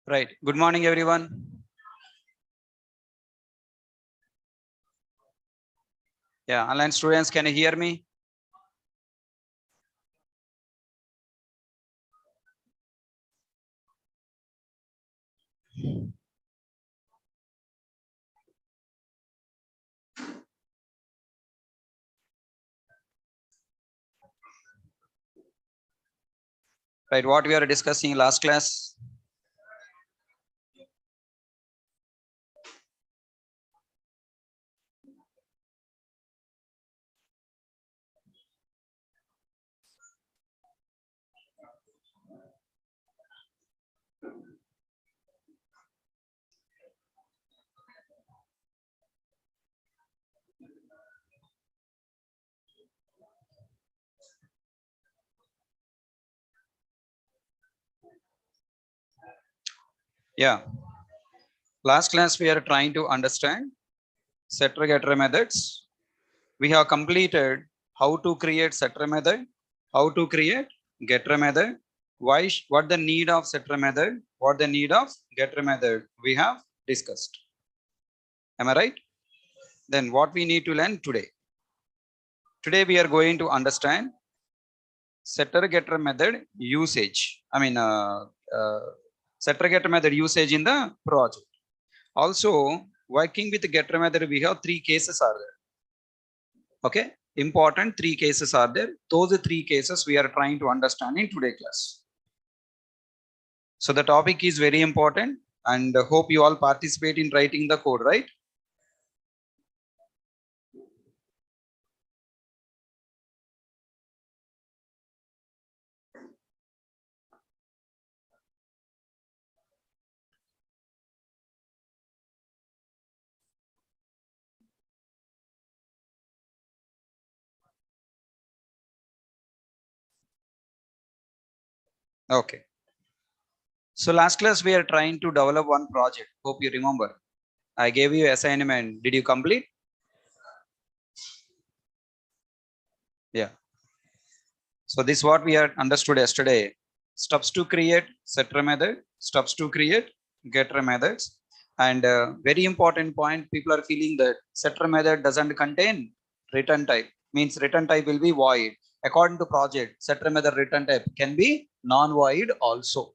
Right. Good morning, everyone. Yeah, online students, can you hear me? Right. What we are discussing last class? Yeah. Last class, we are trying to understand setter getter methods. We have completed how to create setter method, how to create getter method, what the need of setter method, what the need of getter method we have discussed. Am I right? Then what we need to learn today? Today we are going to understand setter getter method usage. Setter getter method usage in the project. Also, working with getter method, we have three cases are there. Okay, important three cases are there. Those three cases we are trying to understand in today class. So the topic is very important, and hope you all participate in writing the code, right? Okay. So last class we are trying to develop one project. Hope you remember. I gave you assignment. Did you complete? Yeah. So this is what we had understood yesterday. Steps to create setter method, steps to create getter methods. And very important point, people are feeling that setter method doesn't contain return type. Means return type will be void. According to project, setter method return type can be non-void also.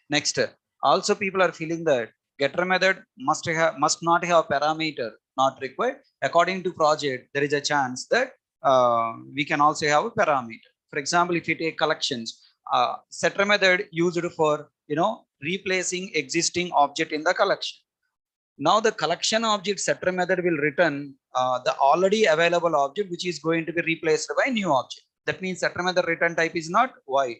Next, also people are feeling that getter method must not have parameter, not required. According to project, there is a chance that we can also have a parameter. For example, if you take collections, setter method used for replacing existing object in the collection. Now the collection object setter method will return the already available object which is going to be replaced by new object. That means setter method return type is not void.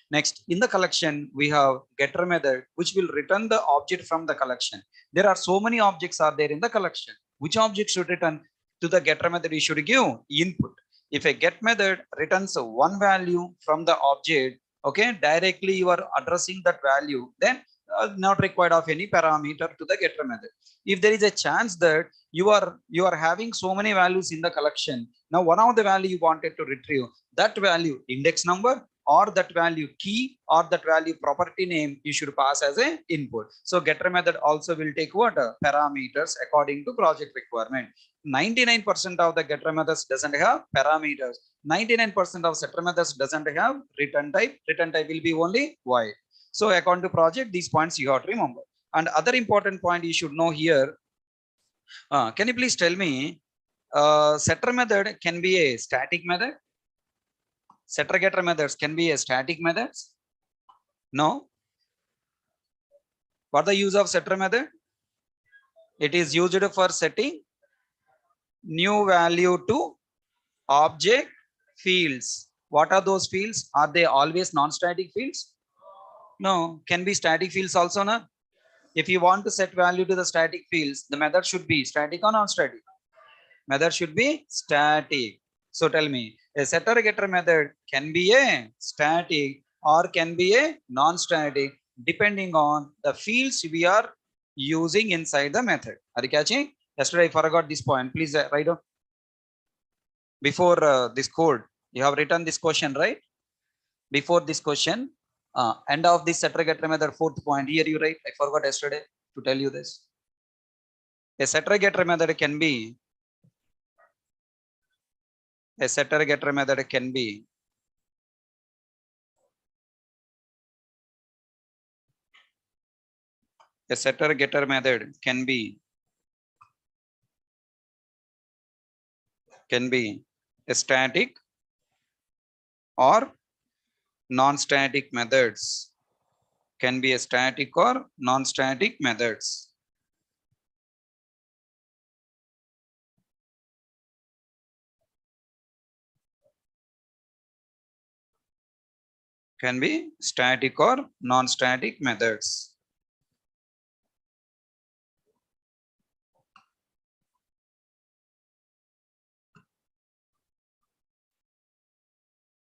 Next, in the collection, we have getter method which will return the object from the collection. There are so many objects are there in the collection. Which object should return? To the getter method, you should give input. If a get method returns one value from the object, okay, directly you are addressing that value, then not required of any parameter to the getter method. If there is a chance that you are having so many values in the collection, now one of the value you wanted to retrieve, that value index number or that value key or that value property name you should pass as a input. So getter method also will take what parameters according to project requirement. 99% of the getter methods doesn't have parameters. 99% of setter methods doesn't have return type. Return type will be only void. So according to project, these points you have to remember. And other important point you should know here. Can you please tell me, setter method can be a static method? Setter getter methods can be a static methods? No. What the use of setter method? It is used for setting new value to object fields. What are those fields? Are they always non-static fields? No. Can be static fields also, no? If you want to set value to the static fields, the method should be static or non-static? Method should be static. So tell me, a setter getter method can be a static or can be a non-static depending on the fields we are using inside the method. Are you catching? Yesterday I forgot this point. Please write down. Before this code, you have written this question, right? Before this question, End of this setter getter method, fourth point here you write. I forgot yesterday to tell you this. A setter getter method can be a setter getter method can be a setter getter method can be a static or non-static methods. Can be a static or non-static methods. Can be static or non-static methods.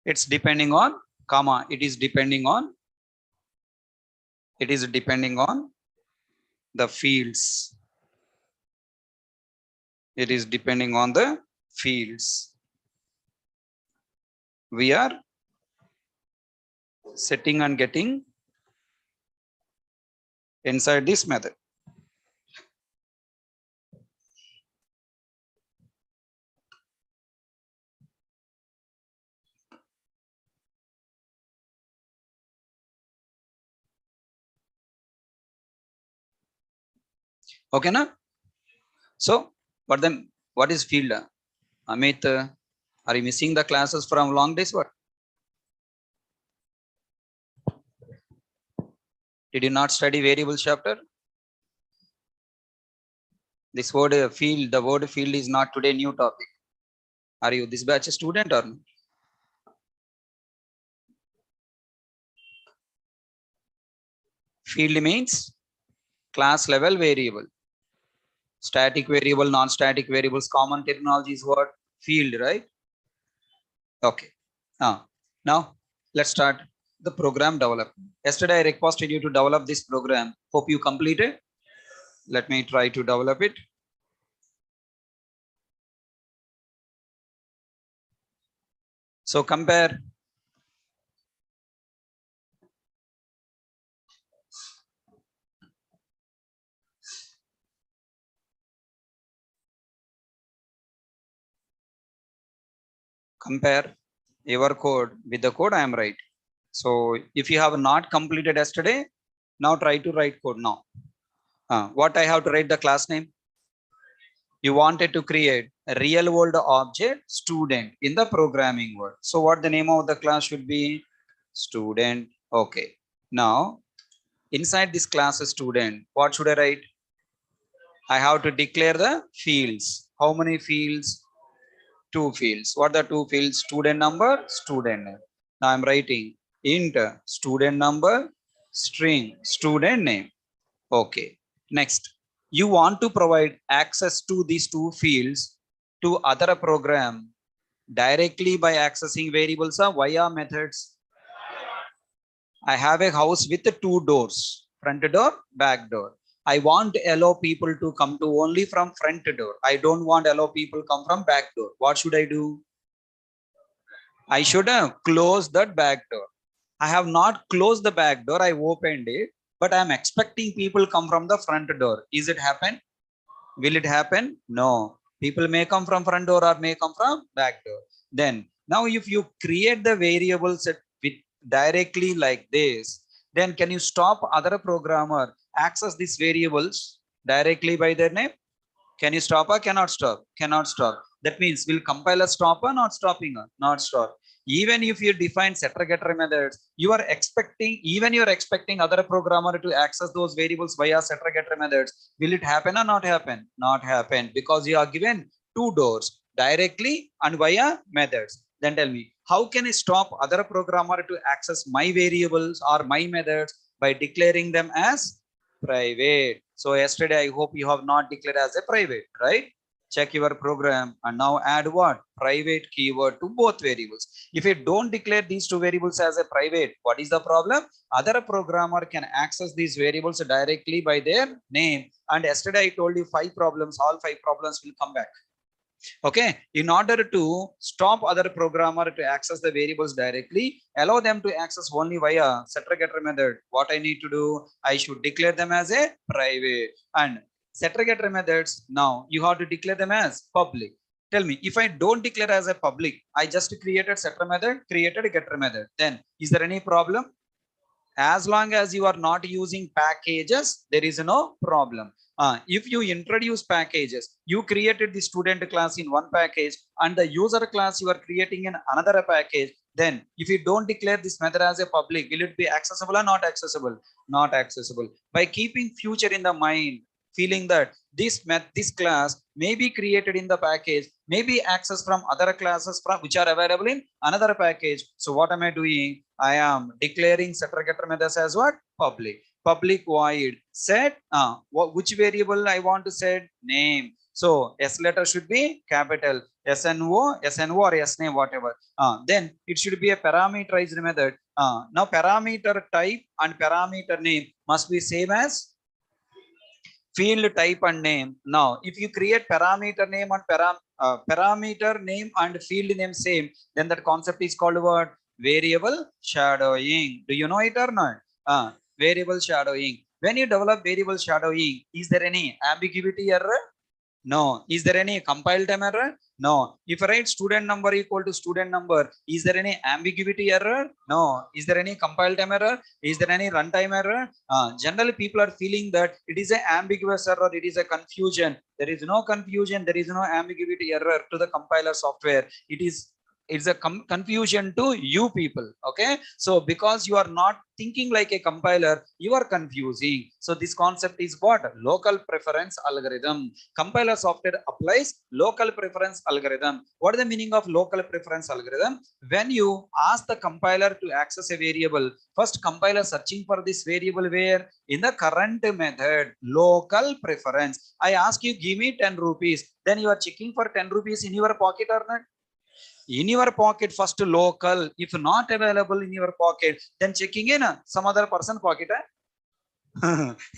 It's depending on comma. It is depending on the fields. It is depending on the fields. We are setting and getting inside this method. Okay, na? So, but then what is field? Amit, are you missing the classes from long days? What? Did you not study variable chapter? This word field, the word field is not today new topic. Are you this batch student or not? Field means class level variable. Static variable, non-static variables, common terminology is what? Field, right? Okay. Now let's start the program development. Yesterday I requested you to develop this program. Hope you completed. Let me try to develop it. So compare your code with the code I am writing. So if you have not completed yesterday, now try to write code now. What I have to write the class name? You wanted to create a real world object student in the programming world. So what the name of the class should be? Student. Okay. Now inside this class student, what should I write? I have to declare the fields. How many fields? 2 fields. What are the 2 fields? Student number, student name. Now I'm writing int student number, string student name. Okay. Next, you want to provide access to these 2 fields to other program directly by accessing variables or via methods. I have a house with 2 doors, front door, back door. I want to allow people to come to only from front door. I don't want allow people come from back door. What should I do? I should close that back door. I have not closed the back door. I opened it, but I am expecting people come from the front door. Is it happen? Will it happen? No. People may come from front door or may come from back door. Then now if you create the variables with directly like this, then can you stop other programmer access these variables directly by their name? Can you stop or cannot stop? Cannot stop. That means will compiler stop or not stopping or not stop. Even if you define setter getter methods, you are expecting other programmer to access those variables via setter getter methods. Will it happen or not happen? Not happen, because you are given 2 doors directly and via methods. Then tell me, how can I stop other programmer to access my variables or my methods by declaring them as private? So yesterday I hope you have not declared as a private, right? Check your program and now add what? Private keyword to both variables. If you don't declare these 2 variables as a private, what is the problem? Other programmer can access these variables directly by their name. And yesterday I told you 5 problems. All 5 problems will come back. Okay, in order to stop other programmer to access the variables directly, allow them to access only via setter getter method, what I need to do, I should declare them as a private. And setter getter methods, now you have to declare them as public. Tell me, if I don't declare as a public, I just created setter method, created a getter method, then is there any problem? As long as you are not using packages, there is no problem. If you introduce packages, you created the student class in one package and the user class you are creating in another package, then if you don't declare this method as a public, will it be accessible or not accessible? Not accessible. By keeping future in the mind, feeling that this class may be created in the package, may be accessed from other classes from which are available in another package. So what am I doing? I am declaring setter getter methods as what? Public. Public void set which variable I want to set? Name. So S letter should be capital, SNO or S name, whatever. Then it should be a parameterized method. Now parameter type and parameter name must be same as field type and name. Now, if you create parameter name and parameter name and field name same, then that concept is called what? Variable shadowing. Do you know it or not? Variable shadowing. When you develop variable shadowing, is there any ambiguity error? No. Is there any compile time error? No. If I write student number equal to student number, is there any ambiguity error? No. Is there any compile time error? Is there any runtime error? Generally, people are feeling that it is an ambiguous error, it is a confusion. There is no confusion, there is no ambiguity error to the compiler software. It's a confusion to you people. Okay, so because you are not thinking like a compiler, you are confusing. So this concept is what? Local preference algorithm. Compiler software applies local preference algorithm. What is the meaning of local preference algorithm? When you ask the compiler to access a variable, first compiler searching for this variable where? In the current method, local preference. I ask you, give me 10 rupees. Then you are checking for 10 rupees in your pocket or not? In your pocket, first local. If not available in your pocket, then checking in some other person pocket.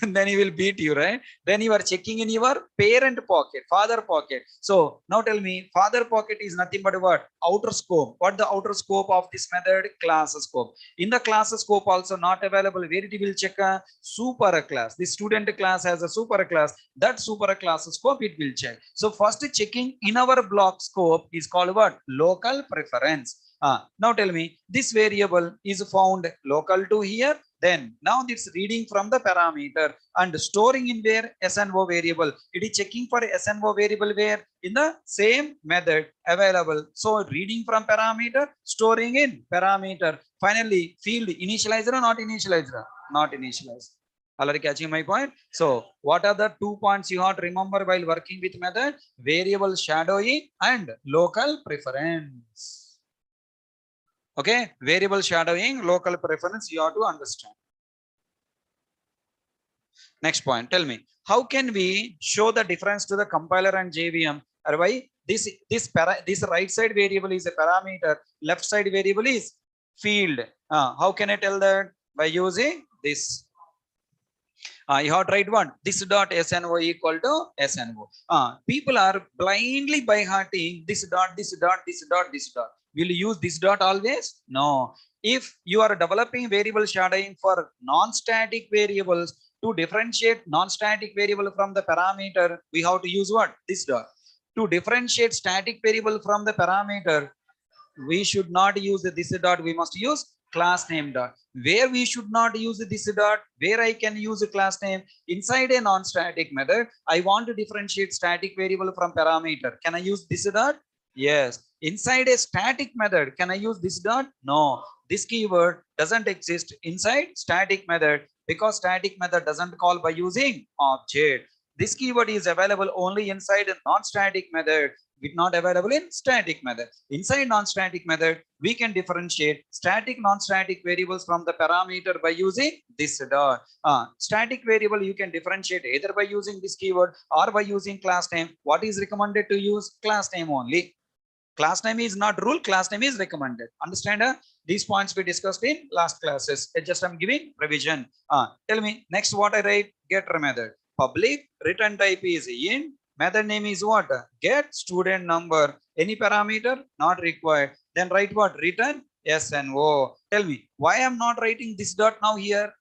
Then he will beat you, right? Then you are checking in your parent pocket, father pocket. So now tell me, father pocket is nothing but what? Outer scope. What the outer scope of this method? Class scope. In the class scope also not available, where it will check a super class. The student class has a super class. That super class scope it will check. So first checking in our block scope is called what? Local preference. Now tell me, this variable is found local to here. Then now it's reading from the parameter and storing in where? SNO variable. It is checking for SNO variable where? In the same method available. So reading from parameter, storing in parameter. Finally, field initializer or not initializer? Not initialized. Already catching my point? So what are the 2 points you have to remember while working with method? Variable shadowing and local preference. Okay, variable shadowing, local preference, you have to understand. Next point, tell me, how can we show the difference to the compiler and JVM? Or why this right side variable is a parameter, left side variable is field. How can I tell that? By using this. You have to write one. This dot SNO equal to SNO. People are blindly by hearting this dot, this dot, this dot, this dot. Will you use this dot always? No. If you are developing variable shadowing for non-static variables, to differentiate non-static variable from the parameter, we have to use what? This dot. To differentiate static variable from the parameter, we should not use this dot, we must use class name dot. Where we should not use this dot, where I can use a class name? Inside a non-static method, I want to differentiate static variable from parameter. Can I use this dot? Yes. Inside a static method, can I use this dot? No. This keyword doesn't exist inside static method because static method doesn't call by using object. This keyword is available only inside a non-static method, but not available in static method. Inside non-static method, we can differentiate static, non-static variables from the parameter by using this dot. Static variable you can differentiate either by using this keyword or by using class name. What is recommended to use? Class name only. Class name is not rule, class name is recommended. Understand? These points we discussed in last classes. Just I'm giving revision. Tell me, next what I write? Getter method. Public return type is int, Method name is what? Get student number. Any parameter? Not required. Then write what? Return SNO. Tell me, why I'm not writing this dot now here?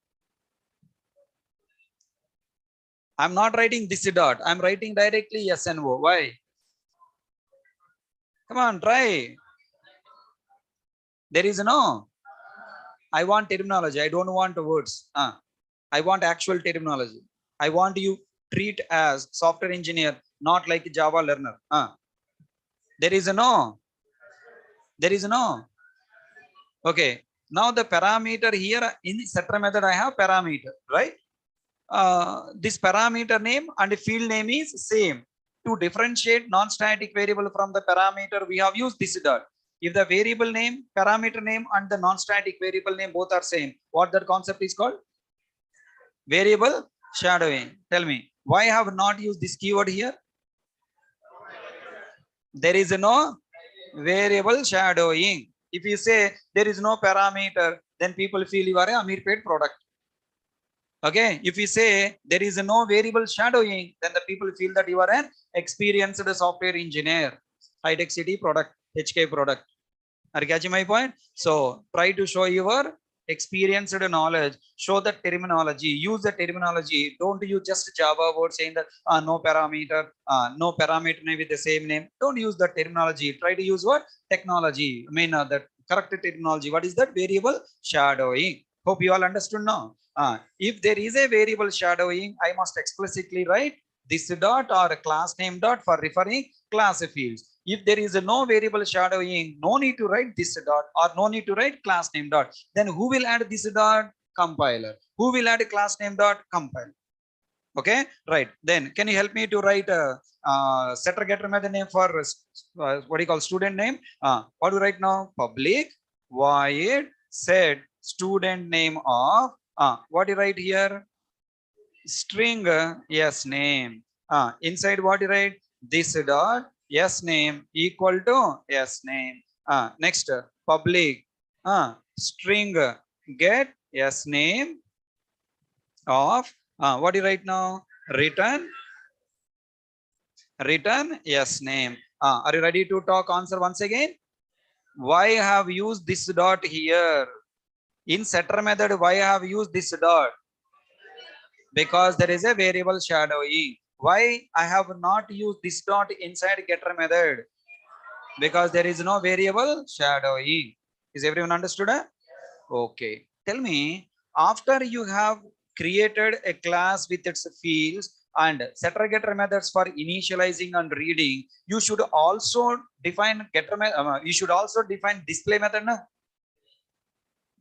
I'm not writing this dot. I'm writing directly SNO. Why? Come on, try. There is no. I want terminology. I don't want words. I want actual terminology. I want you treat as software engineer, not like Java learner. There is a no. There is no. Okay. Now the parameter here in setter method, I have parameter, right? This parameter name and field name is same. To differentiate non-static variable from the parameter, we have used this dot. If the variable name, parameter name, and the non-static variable name both are same, what that concept is called? Variable shadowing. Tell me, why I have not used this keyword here? There is no variable shadowing. If you say there is no parameter, then people feel you are a Amir paid product. Okay, if you say there is no variable shadowing, then the people feel that you are an experienced software engineer. High-tech city product, HK product. Are you catching my point? So try to show your experienced knowledge, show the terminology, use the terminology. Don't use just Java word saying that no parameter, no parameter name with the same name. Don't use the terminology. Try to use what? Technology. I mean the correct terminology. What is that? Variable shadowing. Hope you all understood now. If there is a variable shadowing, I must explicitly write this dot or a class name dot for referring class fields. If there is no variable shadowing, no need to write this dot or no need to write class name dot. Then who will add this dot? Compiler. Who will add class name dot? Compiler. Okay, right. Then can you help me to write a setter getter method name for what do you call student name? What do you write now? Public void set student name of what do you write here? String yes name. Inside what do you write? This dot yes name equal to yes name. Next public string get yes name of what do you write now? Return yes name. Are you ready to talk answer once again? Why I have used this dot here in setter method? Why I have used this dot? Because there is a variable shadowing. Why I have not used this dot inside getter method? Because there is no variable shadowing. Is everyone understood? Okay. Tell me, after you have created a class with its fields and setter getter methods for initializing and reading, you should also define getter method. You should also define display method. Na?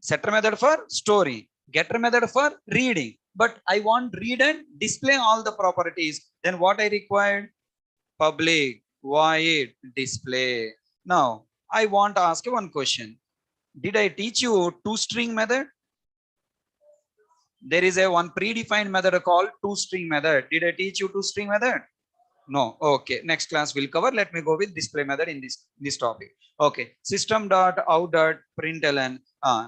Setter method for storing, getter method for reading. But I want read and display all the properties. Then what I required? Public void display. Now I want to ask you one question. Did I teach you toString method? There is a one predefined method called toString method. Did I teach you toString method? No. Okay. Next class we'll cover. Let me go with display method in this topic. Okay. System.out.println.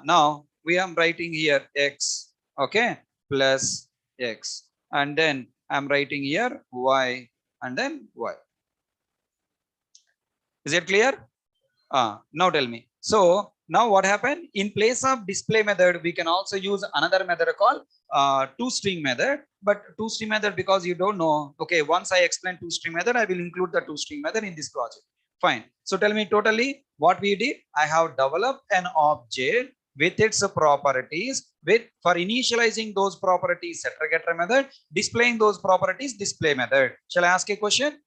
Now we are writing here x. Okay. Plus x. And then I'm writing here y. And then y. Is it clear? Now tell me. So now what happened? In place of display method, we can also use another method called toString method. But toString method, because you don't know, okay, once I explain toString method, I will include the toString method in this project. Fine. So tell me totally what we did. I have developed an object with its properties for initializing those properties setter getter method, displaying those properties display method. Shall I ask a question?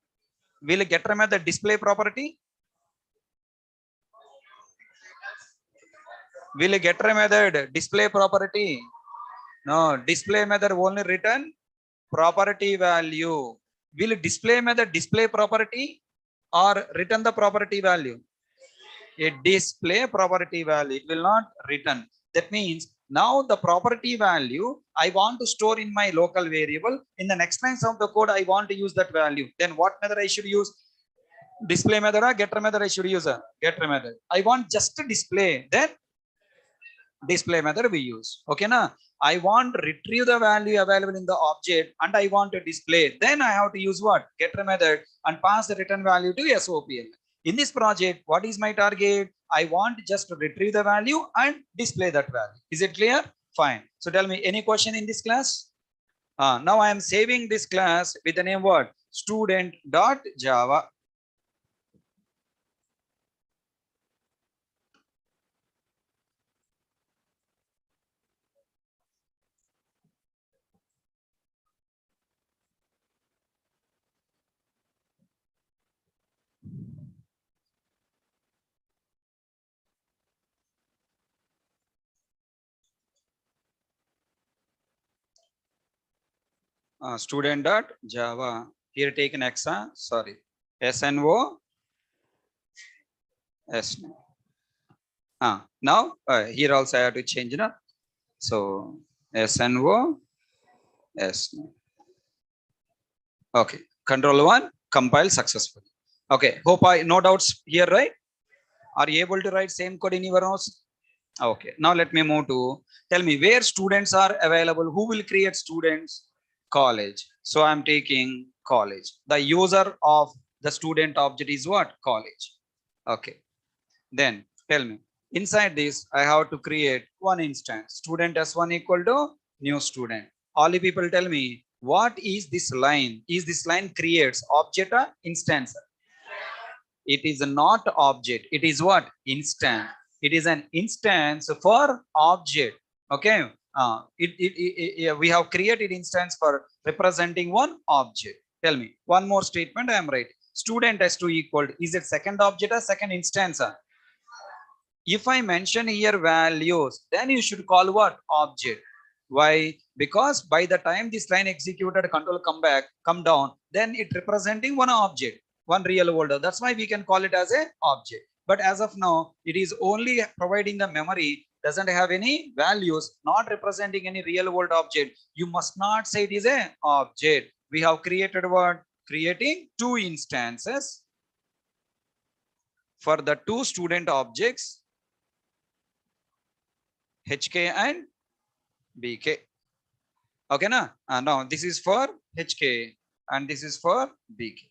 Will getter method display property? Will getter method display property? No, display method only return property value. Will display method display property or return the property value? A display property value. It will not return. That means now the property value I want to store in my local variable. In the next lines of the code, I want to use that value. Then what method I should use? Display method or getter method I should use? A getter method. I want just to display. Then display method we use. Okay, na? I want to retrieve the value available in the object and I want to display. Then I have to use what? Getter method and pass the return value to SOPL. In this project, what is my target? I want just to retrieve the value and display that value. Is it clear? Fine. So tell me, any question in this class? Now I am saving this class with the name what? Student.java. Student.java. Here take an exa, sorry. SNO. S. Now here also I have to change it. So SNO. S. Okay. Control 1. Compile successfully. Okay. Hope no doubts here, right? Are you able to write same code in your notes? Okay. Now let me move to tell me where students are available. Who will create students? College. So I'm taking college. The user of the student object is what? College. Okay. Then tell me inside this, I have to create one instance. Student S1 equal to new student. All the people tell me what is this line? Is this line creates object or instance? It is not object. It is what? Instance. It is an instance for object. Okay. We have created instance for representing one object. Tell me one more statement. I am right. Student S2 equal. Is it second object or second instance? If I mention here values, then you should call what? Object. Why? Because by the time this line executed, control come down, then it representing one object, one real world. That's why we can call it as a object. But as of now, it is only providing the memory, doesn't have any values, not representing any real world object. You must not say it is a object. We have created what? Creating two instances for the two student objects, HK and BK. Okay, na? Now this is for HK and this is for BK.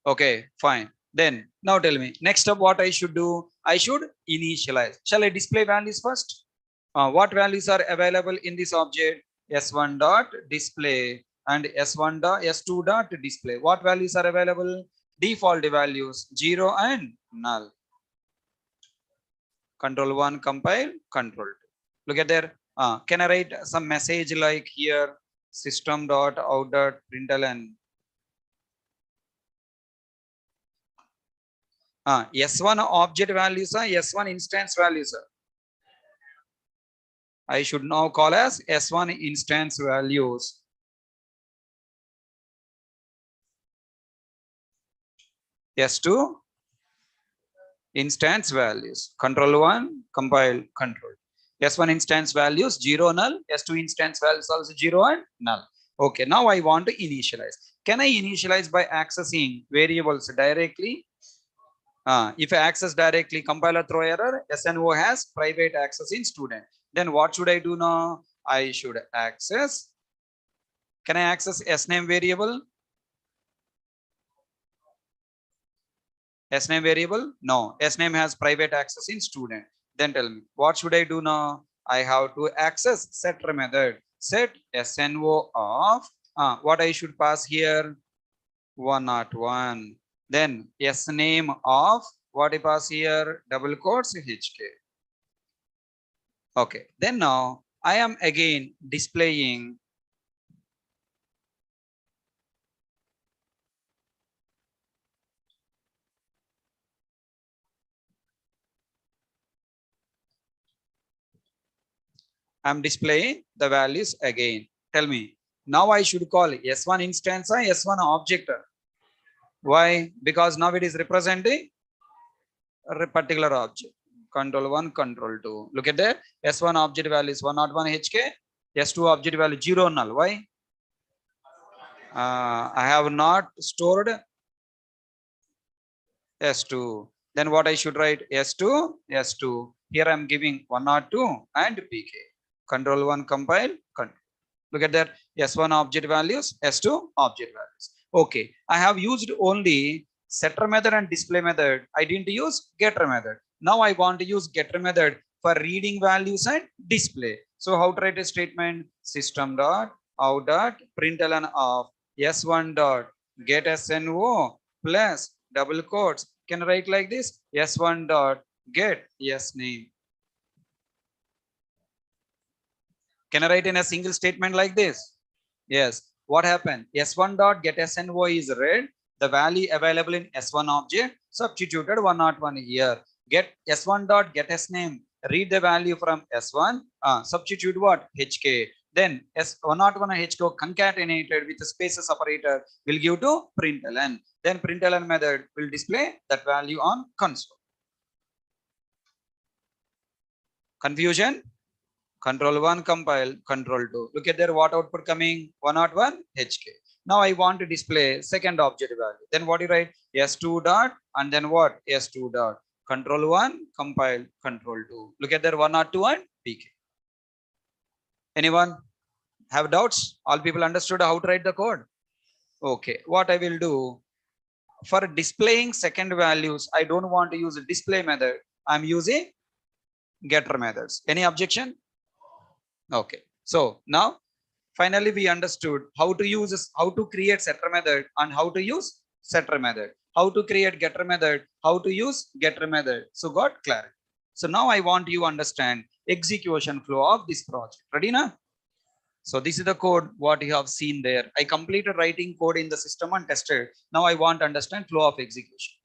Okay, fine. Then now tell me next up what I should do. I should initialize. Shall I display values first? What values are available in this object? S1 dot display and S1 dot S2 dot display. What values are available? Default values 0 and null. Control 1 compile, control 2. Look at there. Can I write some message like here system.out.println? S1 object values are S1 instance values. I should now call as S1 instance values. S2 instance values. Control 1 compile, control. S1 instance values 0 null, S2 instance values also 0 and null. Okay, now I want to initialize. Can I initialize by accessing variables directly? If I access directly, compiler throw error, SNO has private access in student. Then what should I do now? I should access. Can I access sname variable? Sname variable? No, sname has private access in student. Then tell me, what should I do now? I have to access setter method. Set SNO of what I should pass here? 101. Then sname of what I pass here? Double quotes HK. Okay. Then now I am again displaying I'm displaying the values again. Tell me, now I should call S1 instance or S1 object. Why? Because now it is representing a particular object. Control 1, control 2. Look at that. S1 object value is 101 HK. S2 object value 0 null. Why? I have not stored S2. Then what I should write? S2, S2. Here I'm giving 102 and pk. Control 1 compile. Look at that. S1 object values, S2 object values. Okay, I have used only setter method and display method. I didn't use getter method. Now I want to use getter method for reading values and display. So how to write a statement? System dot out dot println of S1 dot get SNO plus double quotes. Can I write like this? S1 dot get yes name. Can I write in a single statement like this? Yes. What happened? S1 dot get SNO is read. The value available in S1 object substituted 101 here. Get S1 dot get S name. Read the value from S1. Substitute what? HK. Then S101 HK concatenated with a spaces separator will give to println. Then println method will display that value on console. Confusion? Control 1 compile, control 2. Look at there, what output coming? 101 HK. Now I want to display second object value. Then what you write? S2 dot and then what? S2 dot. Control 1 compile, control 2. Look at there, 102 and PK. Anyone have doubts? All people understood how to write the code? Okay, what I will do for displaying second values, I don't want to use a display method. I'm using getter methods. Any objection? Okay, so now finally we understood how to use how to create setter method and how to use setter method, how to create getter method, how to use getter method. So got clarity. So now I want you to understand execution flow of this project. Ready now? So this is the code what you have seen there. I completed writing code in the system and tested. Now I want to understand flow of execution.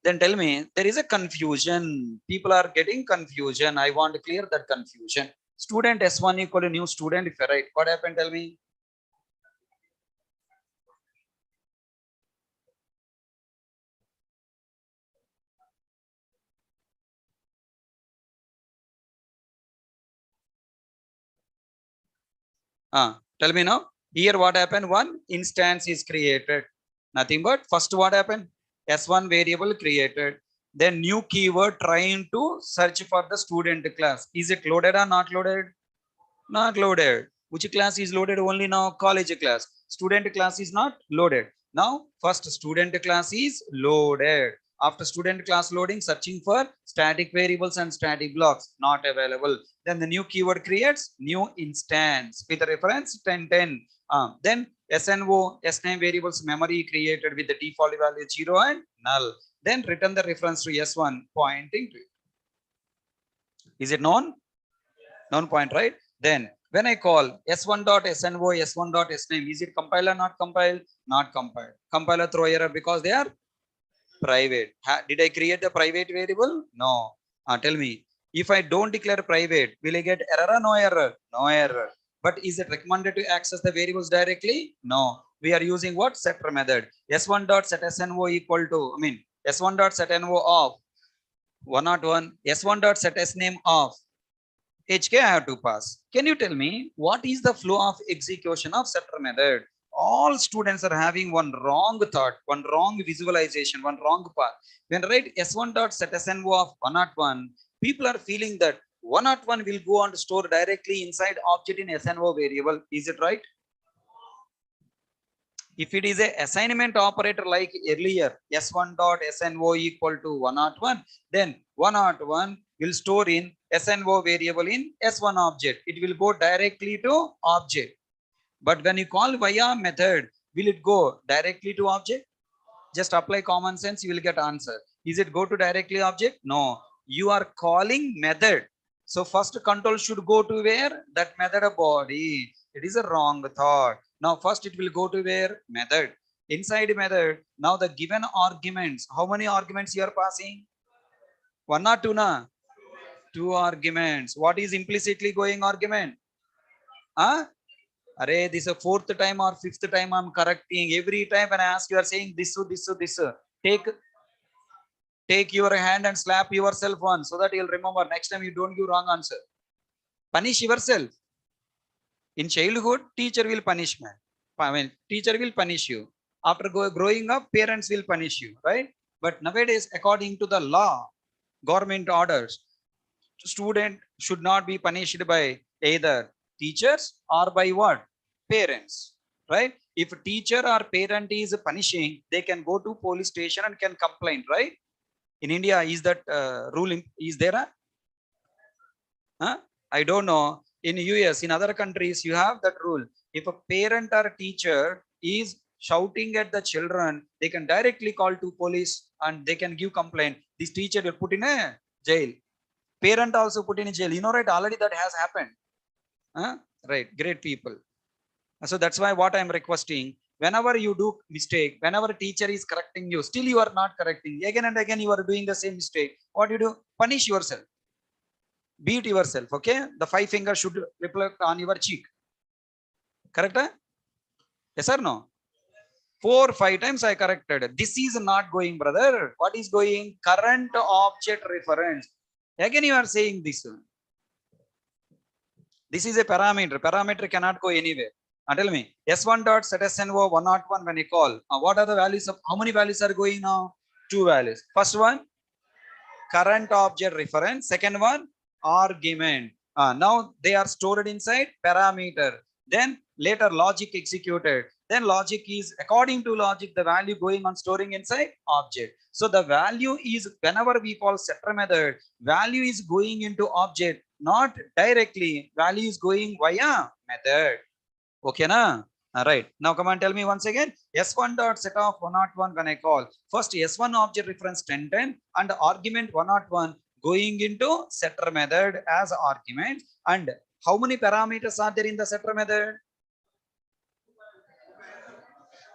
Then tell me, there is a confusion. People are getting confusion. I want to clear that confusion. Student S1 equal to new student. If I write, what happened? Tell me. Tell me now. Here what happened? One instance is created. Nothing but first what happened? S1 variable created. Then new keyword trying to search for the student class. Is it loaded or not loaded? Not loaded. Which class is loaded? Only now college class. Student class is not loaded. Now first student class is loaded. After student class loading, searching for static variables and static blocks, not available. Then the new keyword creates new instance with a reference 1010. Then SNO, SName variables memory created with the default value 0 and null. Then return the reference to S1 pointing to it. Is it known? Known point, right? Then when I call S1.SNO, S1.SName, is it compiled or not compiled? Not compiled. Compiler throw error because they are private. Did I create a private variable? No. Tell me, if I don't declare private, will I get error or no error? No error. But is it recommended to access the variables directly? No. We are using what? Setter method. S1.setSNO equal to, S1.setNO of 101, S1.setSName of HK I have to pass. Can you tell me what is the flow of execution of setter method? All students are having one wrong thought, one wrong visualization, one wrong path. When I write S1.setSNO of 101, people are feeling that 101 will go and store directly inside object in SNO variable. Is it right? If it is a assignment operator like earlier, S1.SNO equal to 101, then 101 will store in SNO variable in S1 object. It will go directly to object. But when you call via method, will it go directly to object? Just apply common sense, you will get answer. Is it go to directly object? No. You are calling method. So first control should go to where? That method body. It is a wrong thought. Now first it will go to where? Method. Inside method, now the given arguments. How many arguments you are passing? One or two na? Two arguments. What is implicitly going argument? Array, this is a fourth time or fifth time I'm correcting. Every time when I ask, you are saying this, this. Take your hand and slap yourself once so that you'll remember. Next time you don't give wrong answer. Punish yourself. In childhood, teacher will punish man. Teacher will punish you. After growing up, parents will punish you, right? But nowadays, according to the law, government orders. Student should not be punished by either teachers or by what? Parents, right? If teacher or parent is punishing, they can go to police station and can complain, right? In India, is that ruling? Is there? I don't know. In US, in other countries, you have that rule. If a parent or a teacher is shouting at the children, they can directly call to police and they can give complaint. This teacher will put in a jail. Parent also put in jail. You know, right? Already that has happened. Right. Great people. So that's why what I'm requesting, whenever you do mistake, whenever teacher is correcting you, still you are not correcting. Again and again, you are doing the same mistake. What you do? Punish yourself. Beat yourself. Okay. The 5 fingers should reflect on your cheek. Correct? Yes or no? 4, 5 times I corrected. This is not going, brother. What is going? Current object reference. Again, you are saying this. This is a parameter. Parameter cannot go anywhere. Tell me, S1 dot set SNO 101 when I call. What are the values of how many values are going now? 2 values. First one, current object reference. Second one, argument. Now they are stored inside parameter. Then later logic executed. Then logic is according to logic, the value going on storing inside object. So the value is whenever we call setter method, value is going into object, not directly. Value is going via method. Okay, na? All right. Now come on, tell me once again. S1 dot set of 101 when I call. First S1 object reference 1010 and argument 101 going into setter method as argument. And how many parameters are there in the setter method?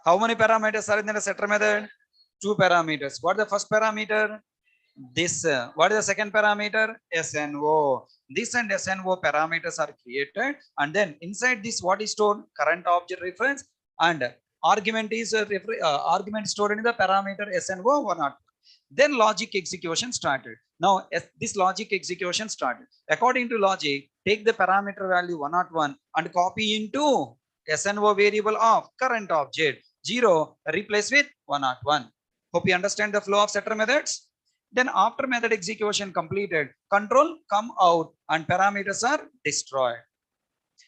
How many parameters are in the setter method? 2 parameters. What is the first parameter? This. What is the second parameter? SNO. This and SNO parameters are created, and then inside this, what is stored? Current object reference, and argument is argument stored in the parameter SNO 101. Then logic execution started. Now this logic execution started. According to logic, take the parameter value 101 and copy into SNO variable of current object 0, replace with 101. Hope you understand the flow of setter methods. Then after method execution completed, control come out and parameters are destroyed.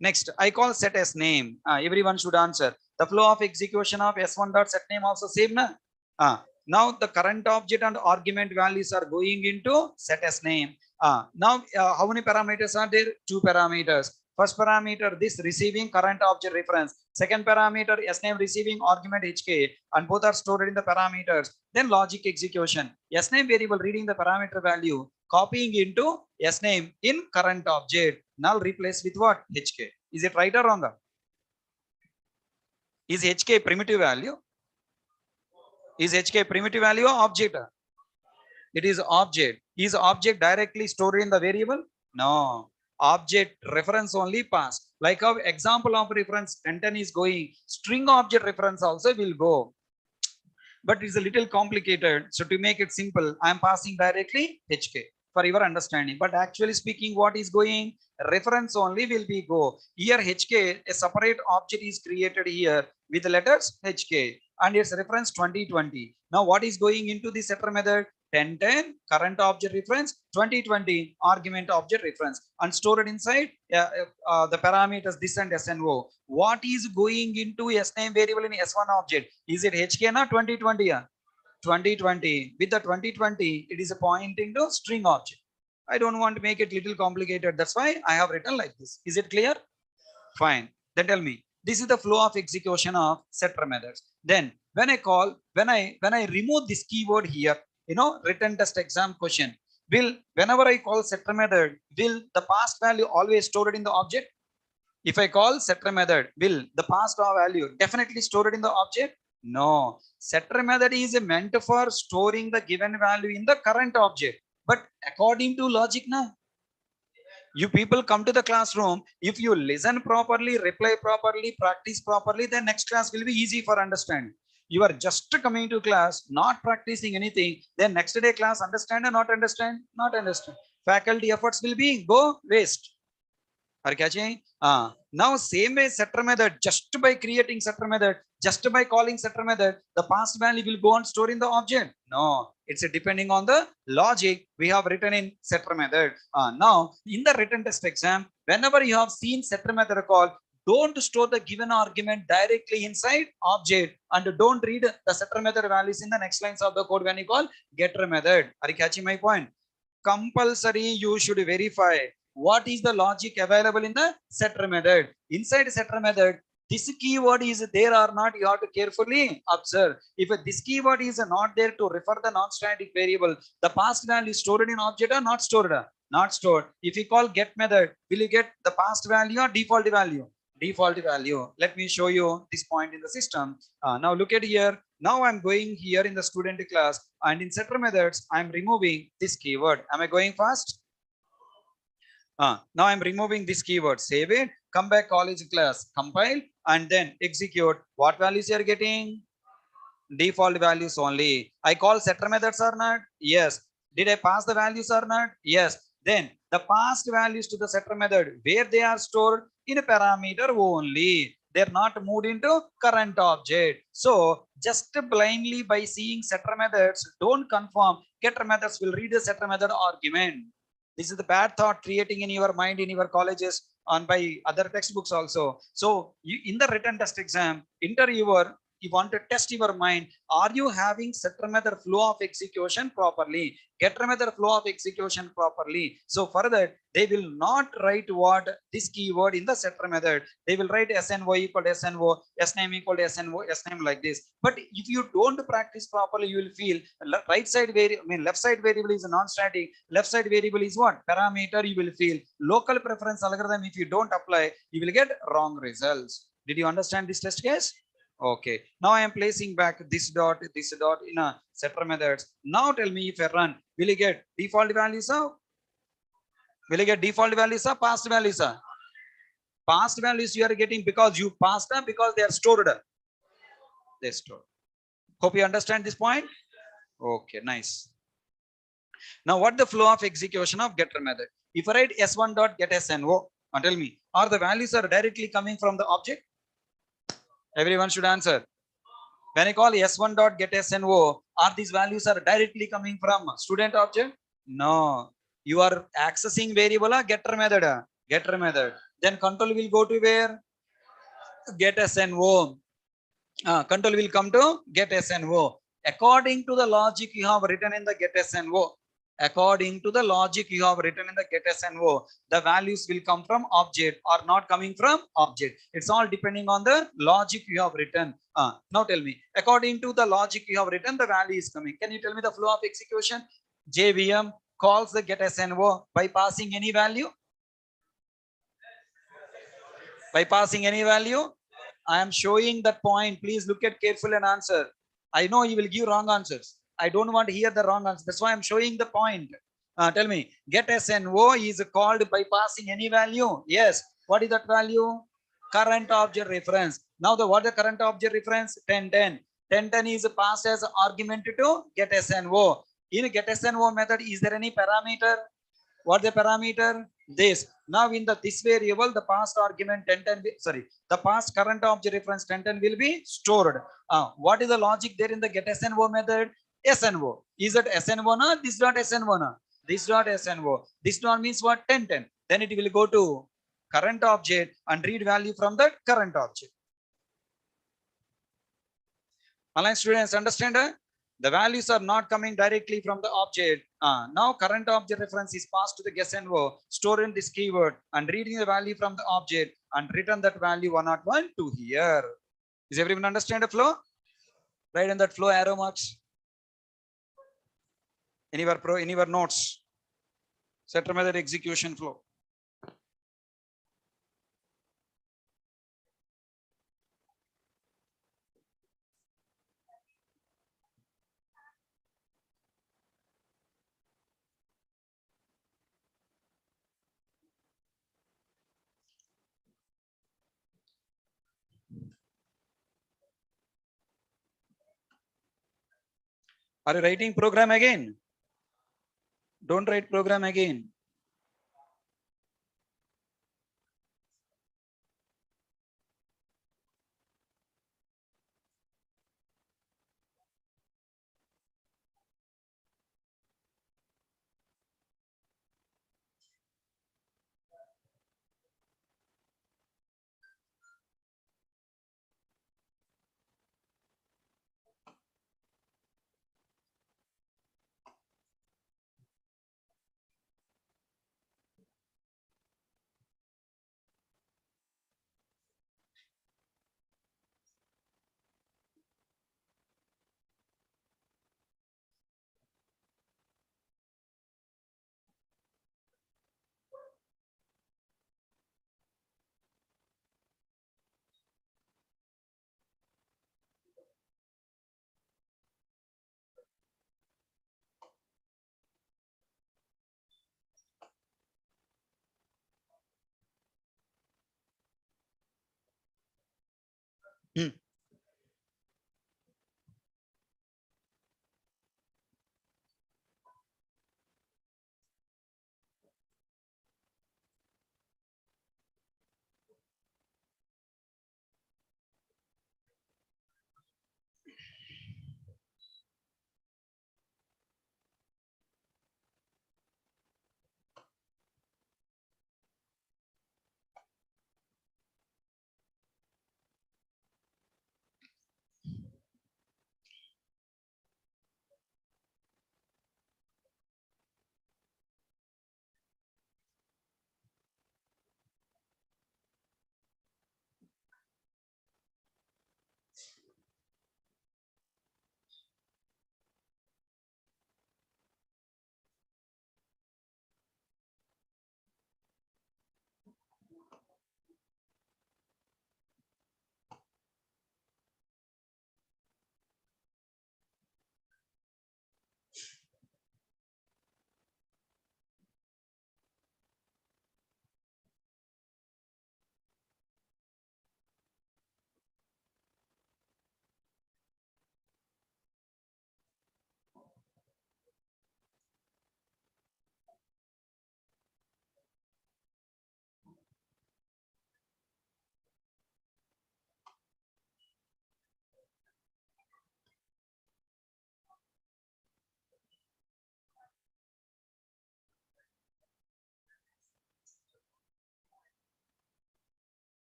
Next, I call set as name. Everyone should answer. The flow of execution of S1 dot set name also same na? Now the current object and argument values are going into set as name. Now how many parameters are there? 2 parameters. First parameter, this receiving current object reference. Second parameter, sname receiving argument HK, and both are stored in the parameters. Then logic execution. Sname variable reading the parameter value, copying into sname in current object. Null replace with what? HK. Is it right or wrong? Is HK primitive value? Is HK primitive value or object? It is object. Is object directly stored in the variable? No. Object reference only passed. Like our example of reference 1010 is going, string object reference also will go. But it's a little complicated. So to make it simple, I am passing directly HK for your understanding. But actually speaking, what is going? Reference only will be go. Here HK, a separate object is created here with the letters HK and its reference 2020. Now what is going into the setter method? 1010 current object reference, 2020 argument object reference, and stored inside the parameters this and SNO. What is going into sname variable in S1 object? Is it HK or 2020? 2020. With the 2020, it is a pointing to string object. I don't want to make it little complicated. That's why I have written like this. Is it clear? Fine. Then tell me. This is the flow of execution of setter methods. Then when I call, when I remove this keyword here, written test exam question, will whenever I call setter method, will the past value always stored in the object? If I call setter method, will the past value definitely stored in the object? No. Setter method is meant for storing the given value in the current object. But according to logic, now you people come to the classroom, if you listen properly, reply properly, practice properly, then next class will be easy for understanding. You are just coming to class, not practicing anything, then next day class understand or not understand? Not understand. Faculty efforts will be go waste. Are you catching? Now same way setter method, just by creating setter method, just by calling setter method, the past value will go and store in the object. No, it's depending on the logic we have written in setter method. Now in the written test exam, whenever you have seen setter method call, don't store the given argument directly inside object and don't read the setter method values in the next lines of the code when you call getter method. Are you catching my point? Compulsory you should verify what is the logic available in the setter method. Inside setter method, this keyword is there or not, you have to carefully observe. If this keyword is not there to refer the non-static variable, the past value stored in object or not stored? Not stored. If you call get method, will you get the past value or default value? Default value. Let me show you this point in the system. Now look at here. Now I'm going here in the student class and in setter methods, I'm removing this keyword. Am I going fast? Now I'm removing this keyword. Save it, come back college class, compile and then execute. What values you are getting? Default values only. I call setter methods or not? Yes. Did I pass the values or not? Yes. Then the past values to the setter method, where they are stored in a parameter only. They're not moved into current object. So just blindly by seeing setter methods, don't confirm getter methods will read the setter method argument. This is the bad thought creating in your mind in your colleges and by other textbooks also. So you, in the written test exam, interviewer, you want to test your mind. Are you having setter method flow of execution properly? Getter method flow of execution properly. So for that, they will not write what this keyword in the setter method. They will write SNO equal to SNO, SNAME equal to SNO, SNAME like this. But if you don't practice properly, you will feel right side variable, left side variable is a non-static. Left side variable is what? Parameter. You will feel local preference algorithm. If you don't apply, you will get wrong results. Did you understand this test case? Okay. Now I am placing back this dot in a setter methods. Now tell me if I run, will you get default values of? Will you get default values of past values? Past values you are getting because you passed them because they are stored. They stored. Hope you understand this point. Okay, nice. Now what the flow of execution of getter method? If I write s1 dot get SNO, tell me, are the values are directly coming from the object? Everyone should answer. When I call s1 dot get SNO, are these values are directly coming from student object? No. You are accessing variable getter method. Getter method. Then control will go to where? Get SNO. Control will come to get SNO. According to the logic you have written in the get SNO. According to the logic you have written in the get SNO, the values will come from object or not coming from object. It's all depending on the logic you have written. Now tell me, according to the logic you have written, the value is coming. Can you tell me the flow of execution? JVM calls the get SNO by passing any value. By passing any value. I am showing that point. Please look at carefully and answer. I know you will give wrong answers. I don't want to hear the wrong answer. That's why I'm showing the point. Tell me, get SNO is called by passing any value. Yes. What is that value? Current object reference. Now the what the current object reference? 1010. 1010 is passed as argument to get SNO. In get SNO method, is there any parameter? What the parameter? This. Now in the this variable, the past argument 1010, the past current object reference 1010 will be stored. What is the logic there in the get SNO method? SNO. Is it SNO na? This dot SNO na? This dot SNO. This dot means what? 1010. Then it will go to current object and read value from the current object. Online students understand? The values are not coming directly from the object. Now current object reference is passed to the SNO, storing this keyword and reading the value from the object and return that value 101 to here. Is everyone understand the flow? Write in that flow arrow marks. In your notes. Setter method execution flow. Are you writing program again? Don't write program again.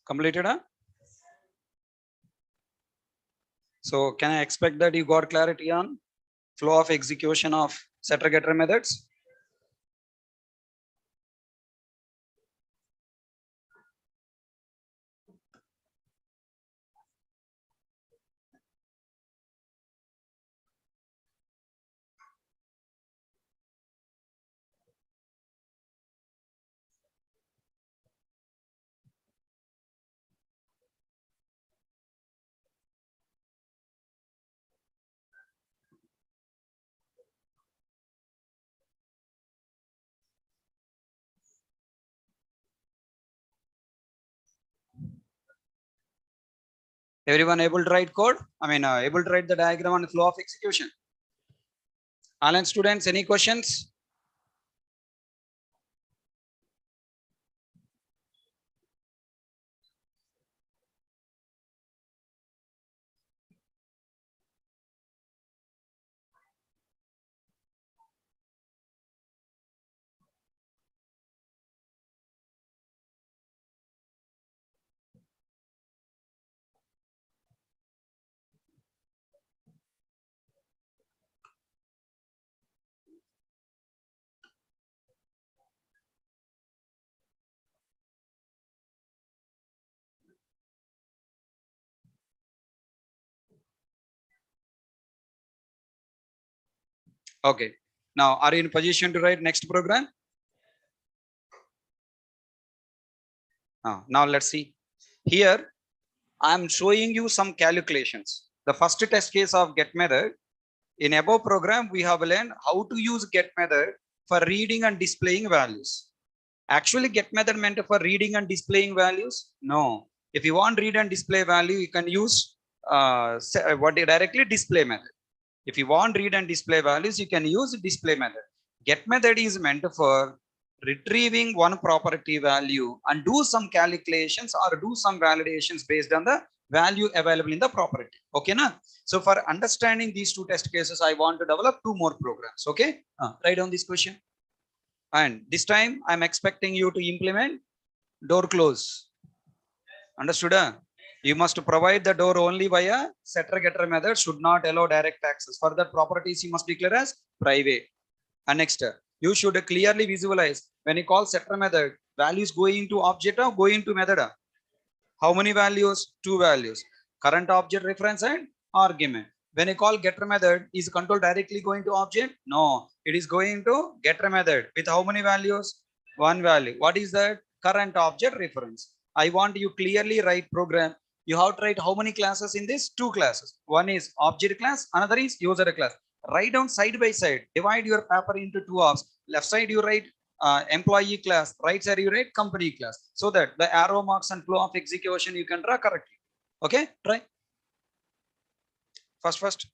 Completed, huh? So can I expect that you got clarity on flow of execution of setter getter methods? Everyone able to write code? I mean, able to write the diagram on the flow of execution? Online students, any questions? Okay. Now, are you in position to write next program? Now let's see. Here, I'm showing you some calculations. The first test case of get method. In above program, we have learned how to use get method for reading and displaying values. Actually, get method meant for reading and displaying values? No. If you want read and display value, you can use what directly display method. If you want read and display values, you can use display method. Get method is meant for retrieving one property value and do some calculations or do some validations based on the value available in the property. Okay, na? So for understanding these two test cases, I want to develop two more programs. Okay, write down this question. And this time I'm expecting you to implement door close. Understood? You must provide the door only via setter getter method, should not allow direct access. For that properties you must declare as private. And next, you should clearly visualize when you call setter method, values going to object or going to method. How many values? Two values. Current object reference and argument. When you call getter method, is control directly going to object? No, it is going to getter method with how many values? One value. What is that? Current object reference. I want you clearly write program. You have to write how many classes in this? Two classes. One is object class, another is user class. Write down side by side. Divide your paper into two halves. Left side you write employee class, right side you write company class, so that the arrow marks and flow of execution you can draw correctly. Okay, try first.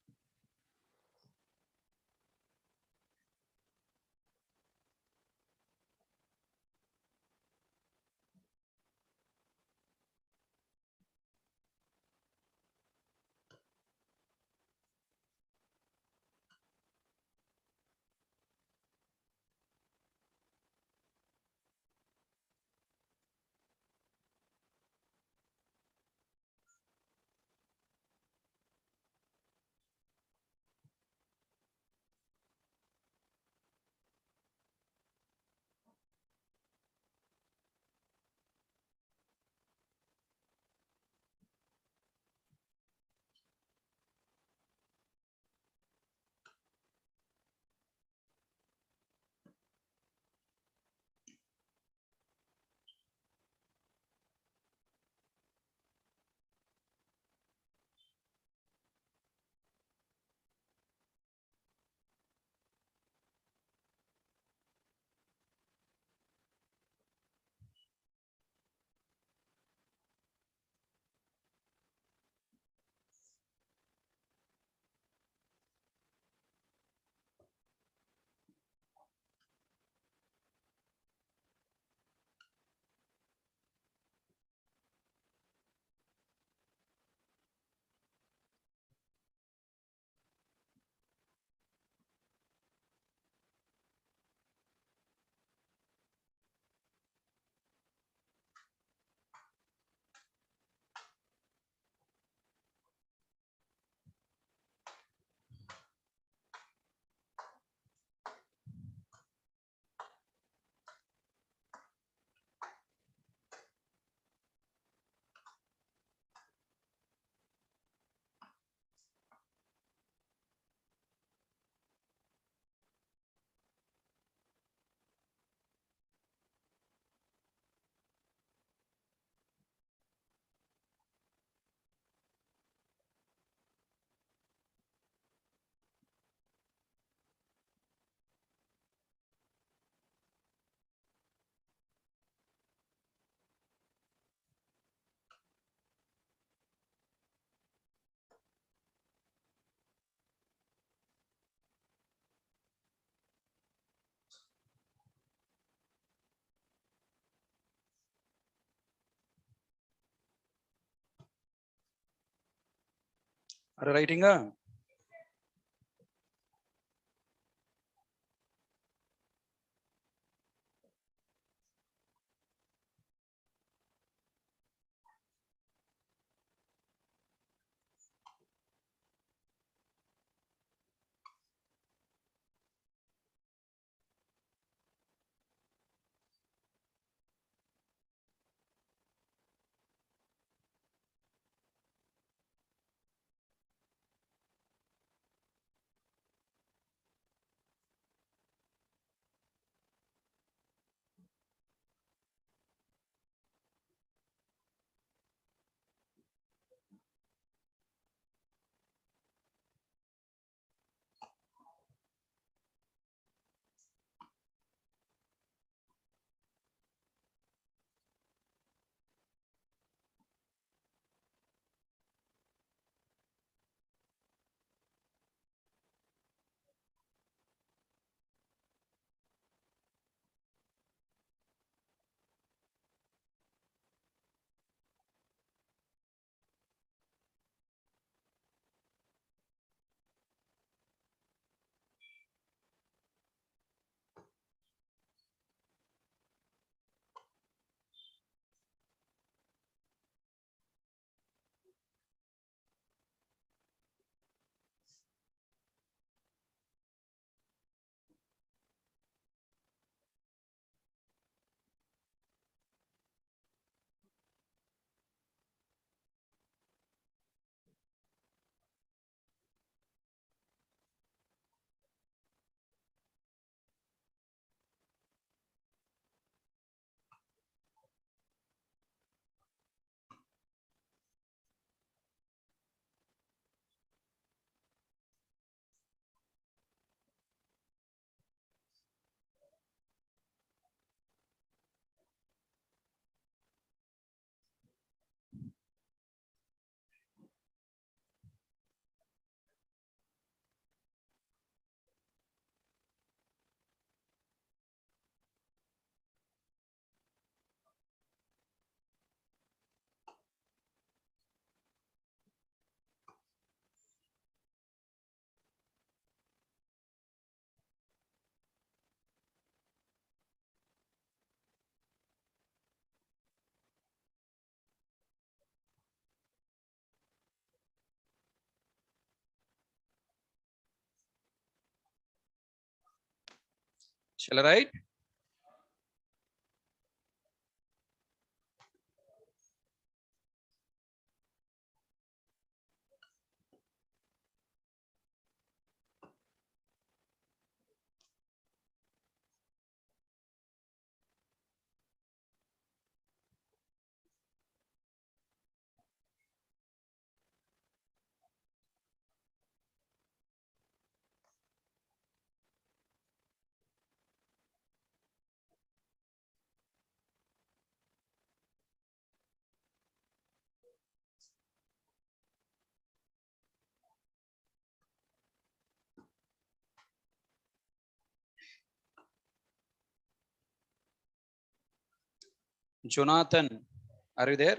Are you writing? Shall I write? Jonathan, are you there?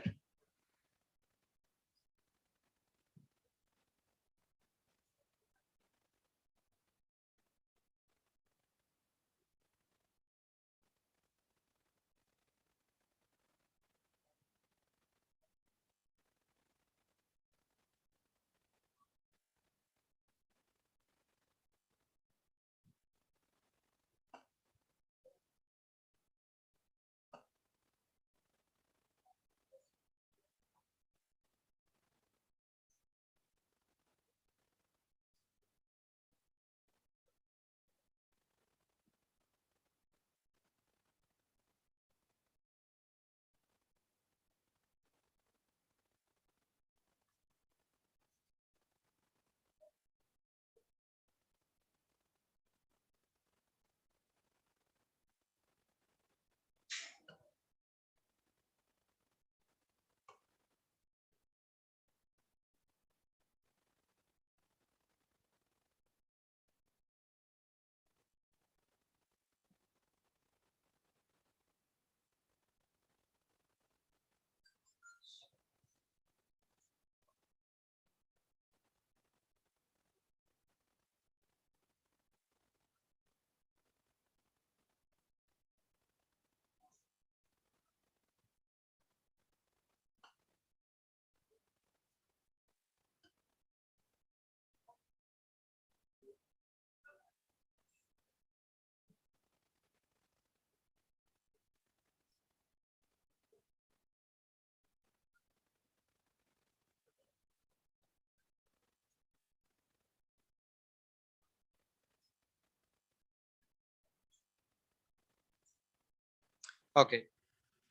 Okay.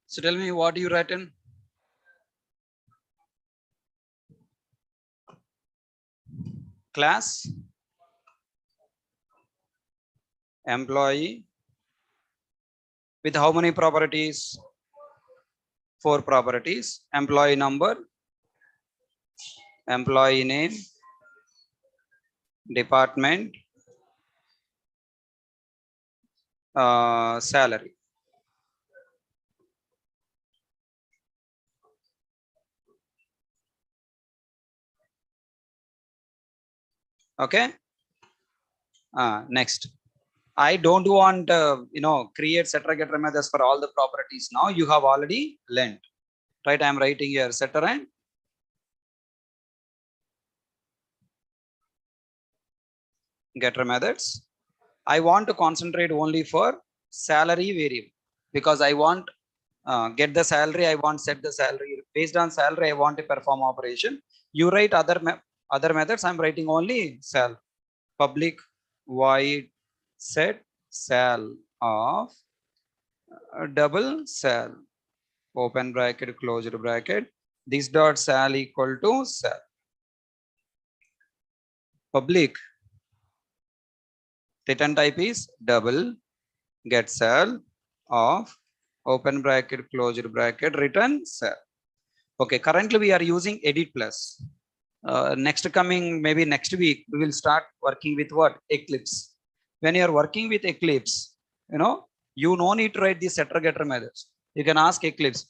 So tell me what you written. Class, employee with how many properties? 4 properties. Employee number, employee name, department, salary. Okay. Next. I don't want create setter getter methods for all the properties. Now you have already learned, right? I am writing here setter and getter methods. I want to concentrate only for salary variable because I want get the salary. I want set the salary based on salary. I want to perform operation. You write other methods. I'm writing only sal. Public void set sal of double sal, open bracket, closure bracket. This dot sal equal to sal. Public return type is double get sal of open bracket, closure bracket, return sal. Okay, currently we are using edit plus. Next coming maybe next week we will start working with what? Eclipse. When you are working with Eclipse, you no need to write the setter getter methods. You can ask Eclipse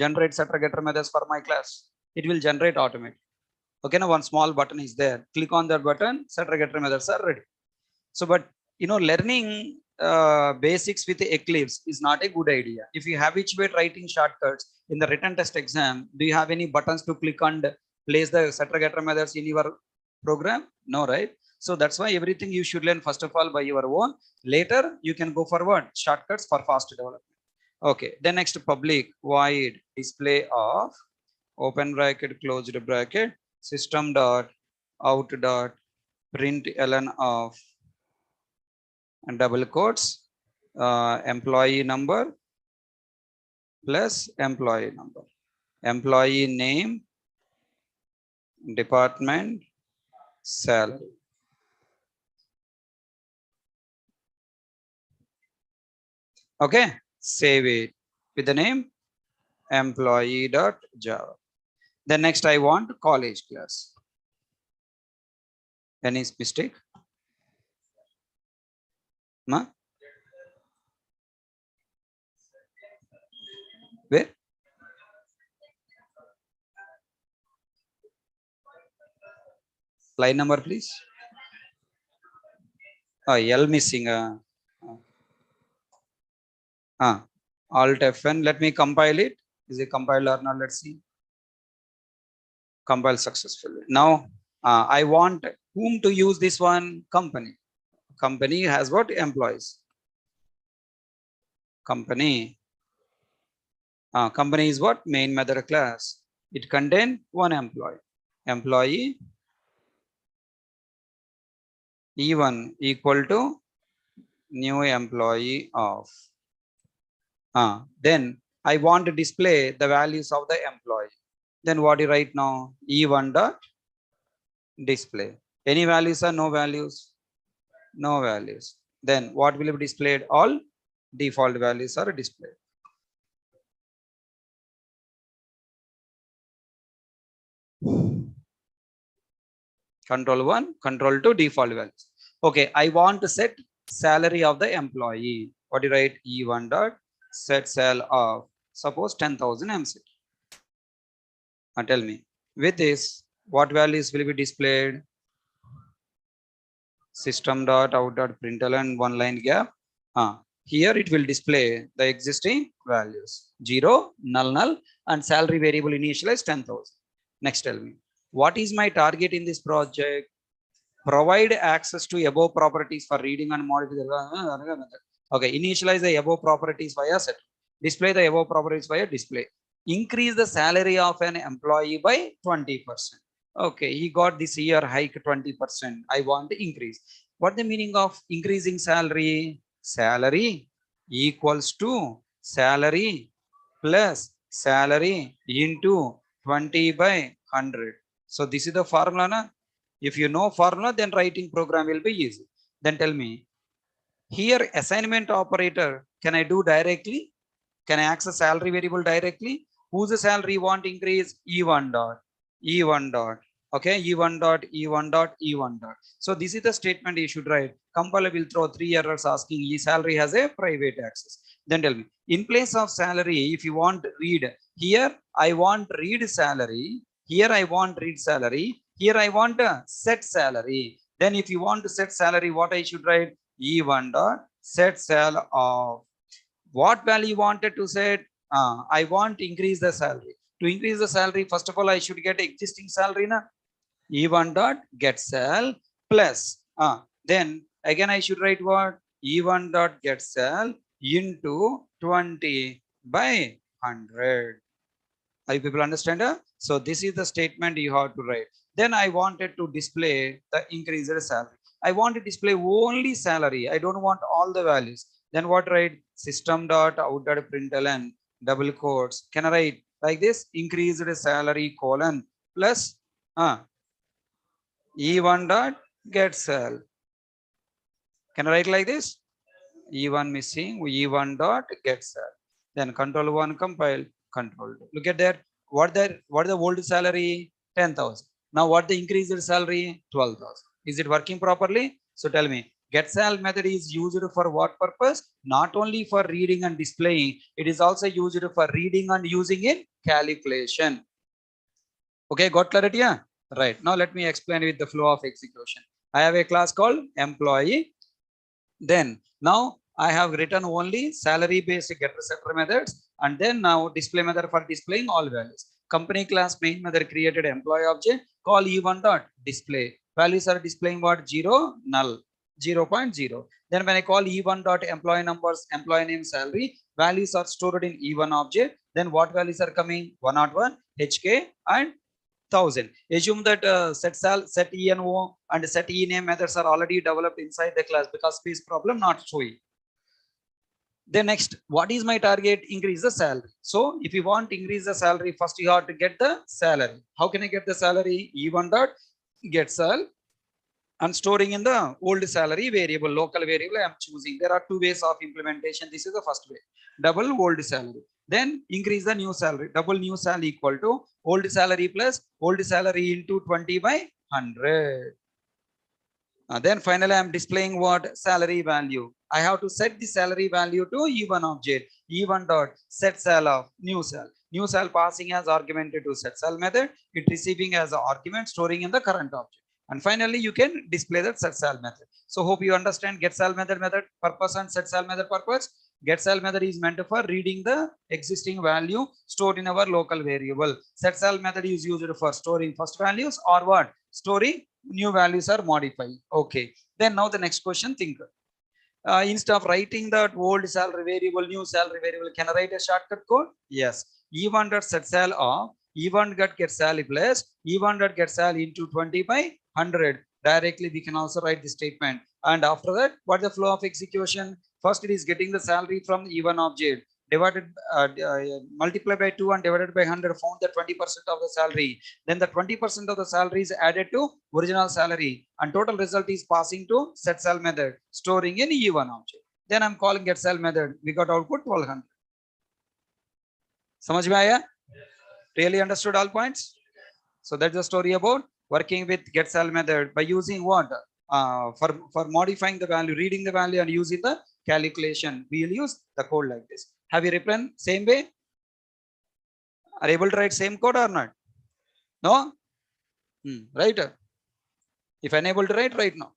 generate setter getter methods for my class. It will generate automatically. Okay, now one small button is there. Click on that button, setter getter methods are ready. So, but learning basics with Eclipse is not a good idea. If you habituate writing shortcuts in the written test exam, do you have any buttons to click and place the setter getter methods in your program? No, right? So that's why everything you should learn first of all by your own. Later, you can go forward shortcuts for fast development. Okay, then next public void display of open bracket, closed bracket, system dot out dot println of and double quotes employee number plus employee number, employee name, department, salary. Okay, save it with the name employee.java. Then next I want college class. Any mistake? Ma? Where? Line number, please. L missing. Alt Fn. Let me compile it. Is it compiled or not? Let's see. Compile successfully. Now I want whom to use this one? Company. Company has what? Employees. Company. Company is what? Main method class. It contains one employee. Employee E1 equal to new employee of. Then I want to display the values of the employee. Then what do you write now? E1 dot display. Any values or no values? No values. Then what will be displayed? All default values are displayed. Control 1, control 2, default values. Okay, I want to set salary of the employee. What do you write? E1 dot set sal of suppose 10,000 MC. Tell me with this what values will be displayed? System dot out dot println one line gap. Here it will display the existing values 0, null, and salary variable initialized 10,000. Next, tell me what is my target in this project? Provide access to above properties for reading and modifying. Okay, initialize the above properties via set. Display the above properties via display. Increase the salary of an employee by 20%. Okay, he got this year hike 20%. I want to increase. What the meaning of increasing salary? Salary equals to salary plus salary into 20 by 100. So this is the formula. Na? If you know formula, then writing program will be easy. Then tell me, here assignment operator, can I do directly? Can I access salary variable directly? Whose the salary want increase? E1 dot, E1 dot. Okay, E1 dot, E1 dot, E1 dot. So this is the statement you should write. Compiler will throw 3 errors asking E salary has a private access. Then tell me, in place of salary, if you want read, here I want read salary. Here I want read salary. Here I want set salary. Then if you want to set salary, what I should write? E1 dot set sal of what value you wanted to set. I want to increase the salary. To increase the salary, first of all, I should get existing salary. Na? E1 dot get sal plus. Then again, I should write what? E1 dot get sal into 20 by 100. Are you people understand? So this is the statement you have to write. Then I wanted to display the increased salary. I want to display only salary. I don't want all the values. Then what write? System dot out dot println double quotes. Can I write like this? Increased salary colon plus E1 dot get sal. Can I write like this? E1 missing, E1 dot get sal. Then control 1 compile, control 2. Look at that. What the old salary? 10,000. Now what the increased salary? 12,000. Is it working properly? So tell me, get sal method is used for what purpose? Not only for reading and displaying, it is also used for reading and using in calculation. Okay, got clarity? Yeah? Right. Now let me explain with the flow of execution. I have a class called employee. Then now I have written only salary based getter setter methods, and then now display method for displaying all values. Company class main method created employee object call E1 dot display. Values are displaying what? 0 null 0.0. Then when I call E1 dot employee numbers, employee name, salary, values are stored in E1 object. Then what values are coming? 101, HK and 1000. Assume that set ENO and set ename methods are already developed inside the class because space problem not showing. Then next, what is my target? Increase the salary. So if you want to increase the salary, first you have to get the salary. How can I get the salary? E1 dot get sal and storing in the old salary variable, local variable I am choosing. There are two ways of implementation. This is the first way. Double old salary. Then increase the new salary. Double new salary equal to old salary plus old salary into 20 by 100. Then finally, I am displaying what? Salary value. I have to set the salary value to E1 object. E1 dot set sal of new sal. New sal passing as argument to set sal method. It receiving as an argument storing in the current object. And finally, you can display that set sal method. So hope you understand get sal method purpose and set sal method purpose. Get sal method is meant for reading the existing value stored in our local variable. Set sal method is used for storing first values or what? Storing new values are modified. Okay. Then now the next question, think. Instead of writing that old salary variable, new salary variable, can I write a shortcut code? Yes. E1 dot set sal of E1 dot get sal plus E1 dot get sal into 20 by 100. Directly we can also write the statement. And after that, what the flow of execution? First, it is getting the salary from E1 object, divided multiplied by 2 and divided by 100, found the 20% of the salary. Then the 20% of the salary is added to original salary, and total result is passing to set sal method, storing in E1 object. Then I'm calling get sal method. We got output 1200. समझ में आया? Really understood all points? So that's the story about working with get sal method by using what? For modifying the value, reading the value and using the calculation. We will use the code like this. Have you written same way? Are you able to write same code or not? No? Right. If unable to write, right now.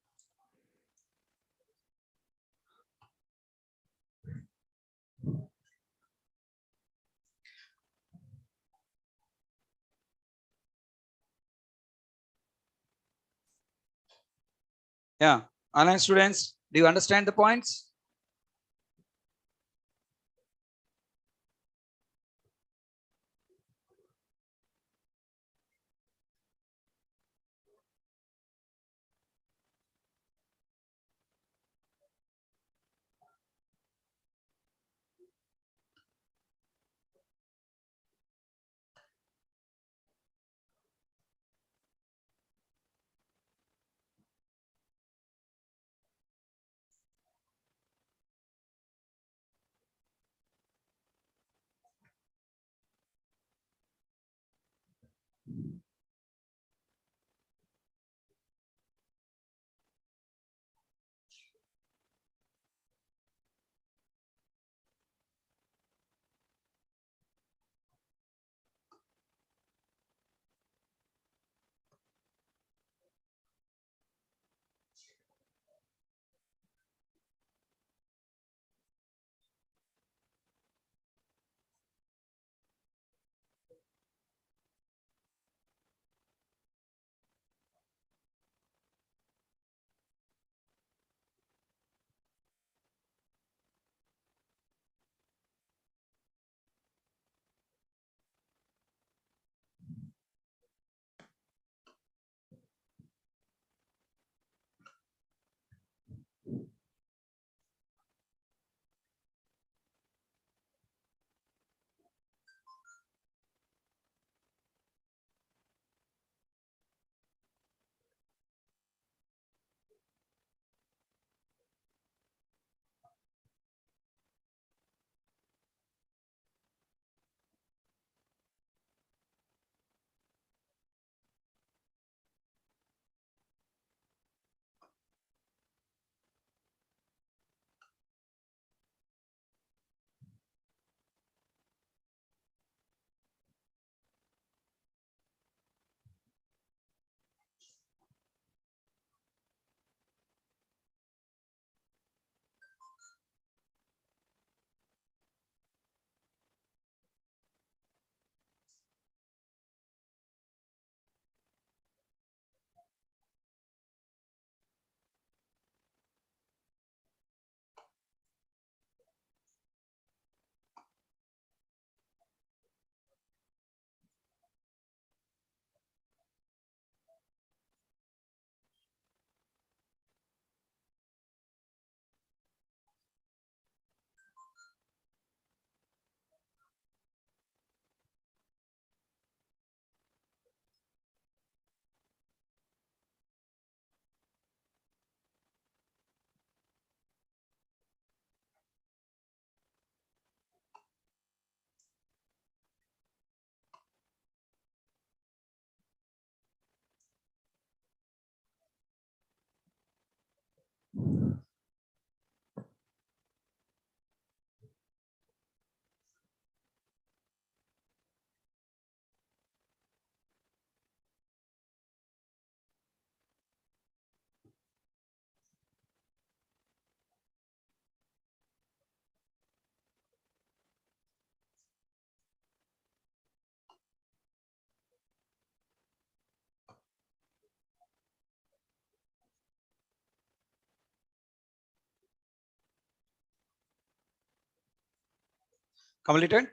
Yeah. Online students, do you understand the points? Completed?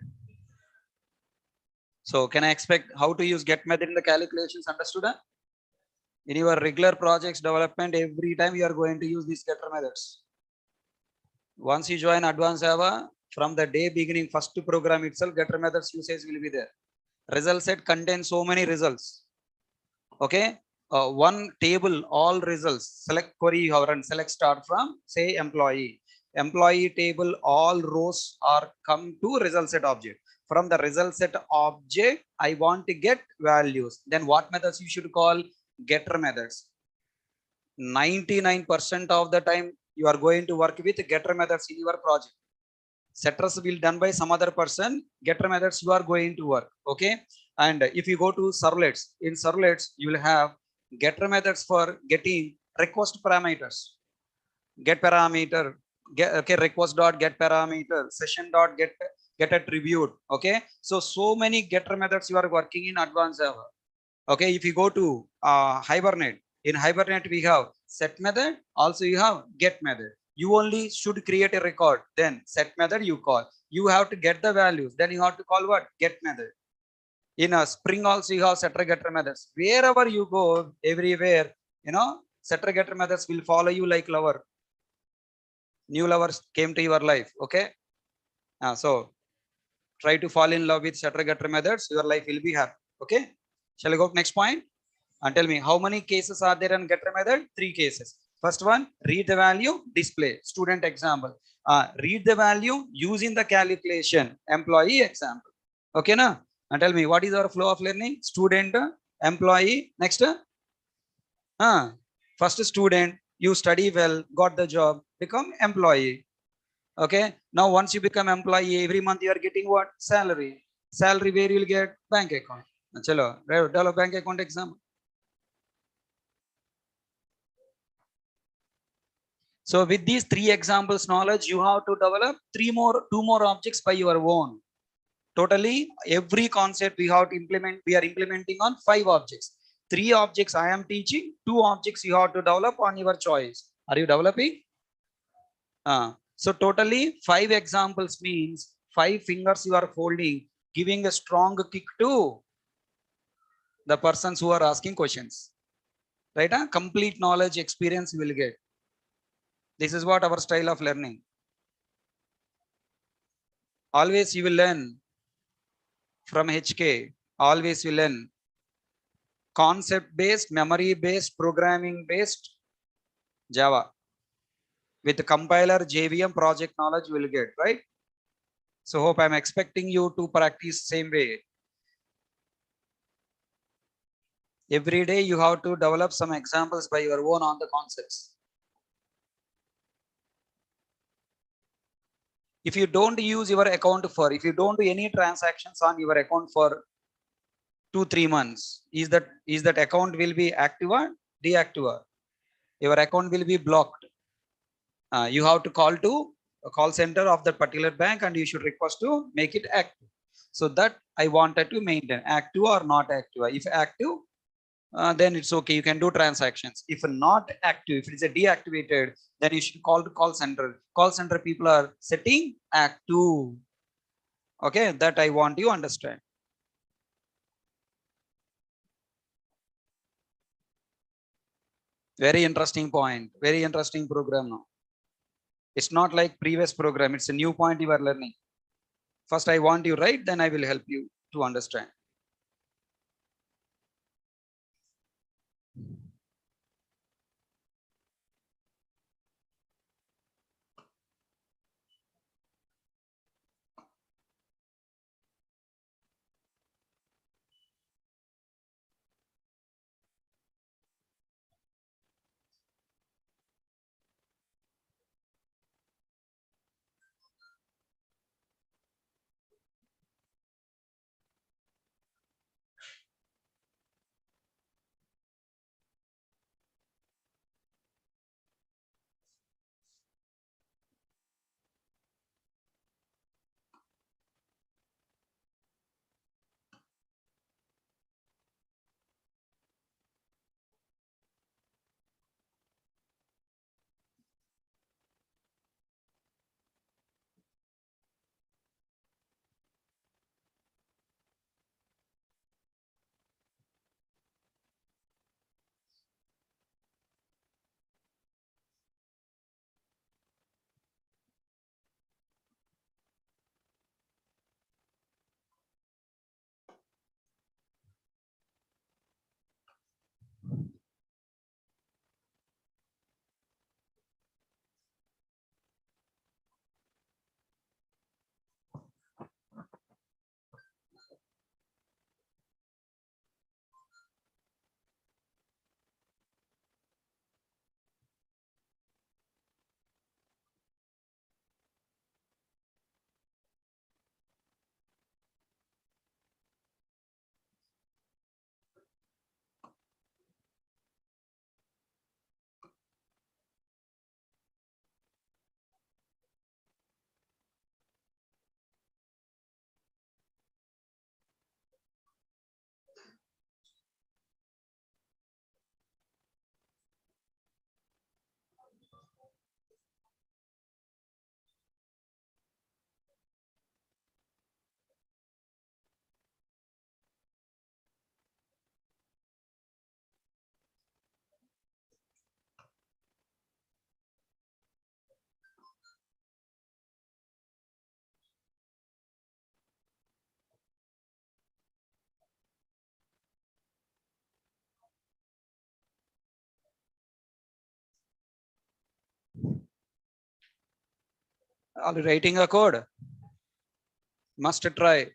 So can I expect how to use get method in the calculations? Understood? In your regular projects development, every time you are going to use these getter methods. Once you join advanced Java, from the day beginning, first program itself, getter methods usage will be there. Result set contains so many results. Okay, one table, all results. Select query and select start from say employee. Employee table, all rows are come to result set object. From the result set object, I want to get values. Then what methods you should call? Getter methods. 99% of the time you are going to work with getter methods in your project. Setters will done by some other person. Getter methods you are going to work. Okay. And if you go to servlets, in servlets you will have getter methods for getting request parameters. Get parameter, get okay, request dot get parameter, session dot get attribute. Okay. So many getter methods you are working in advanced Java. Okay. If you go to Hibernate, in Hibernate we have set method, also you have get method. You only should create a record, then set method you call. You have to get the values, then you have to call what? Get method. In a Spring also you have setter getter methods. Wherever you go, everywhere, setter getter methods will follow you like lover. New lovers came to your life. Okay. So try to fall in love with setter getter methods. Your life will be happy. Okay. Shall I go to next point? And tell me how many cases are there in getter method? 3 cases. First one, read the value, display. Student example. Read the value using the calculation. Employee example. Okay, na? And tell me what is our flow of learning? Student, employee. Next, first student. You study well, got the job, become employee. Okay. Now once you become employee, every month you are getting what? Salary. Salary where you will get? Bank account. Chalo, develop bank account example. So with these 3 examples knowledge, you have to develop 2 more objects by your own. Totally, every concept we have to implement, we are implementing on 5 objects. 3 objects I am teaching, 2 objects you have to develop on your choice. Are you developing? So totally 5 examples means 5 fingers you are folding, giving a strong kick to the persons who are asking questions. Right? Complete knowledge experience you will get. This is what our style of learning. Always you will learn from HK. Always you learn concept based, memory based, programming based Java. With compiler, JVM project knowledge you will get, right? So hope I'm expecting you to practice same way. Every day you have to develop some examples by your own on the concepts. If you don't use your account if you don't do any transactions on your account for 2-3 months, is that account will be active or deactive? Your account will be blocked. You have to call to a call center of that particular bank and you should request to make it active. So that I wanted to maintain active or not active. If active, then it's okay. You can do transactions. If not active, if it's a deactivated, then you should call to call center. Call center people are setting active. Okay, that I want you to understand. Very interesting point. Very interesting program now. It's not like previous program. It's a new point you are learning. First, I want you right, then I will help you to understand. Are you writing a code? Must try.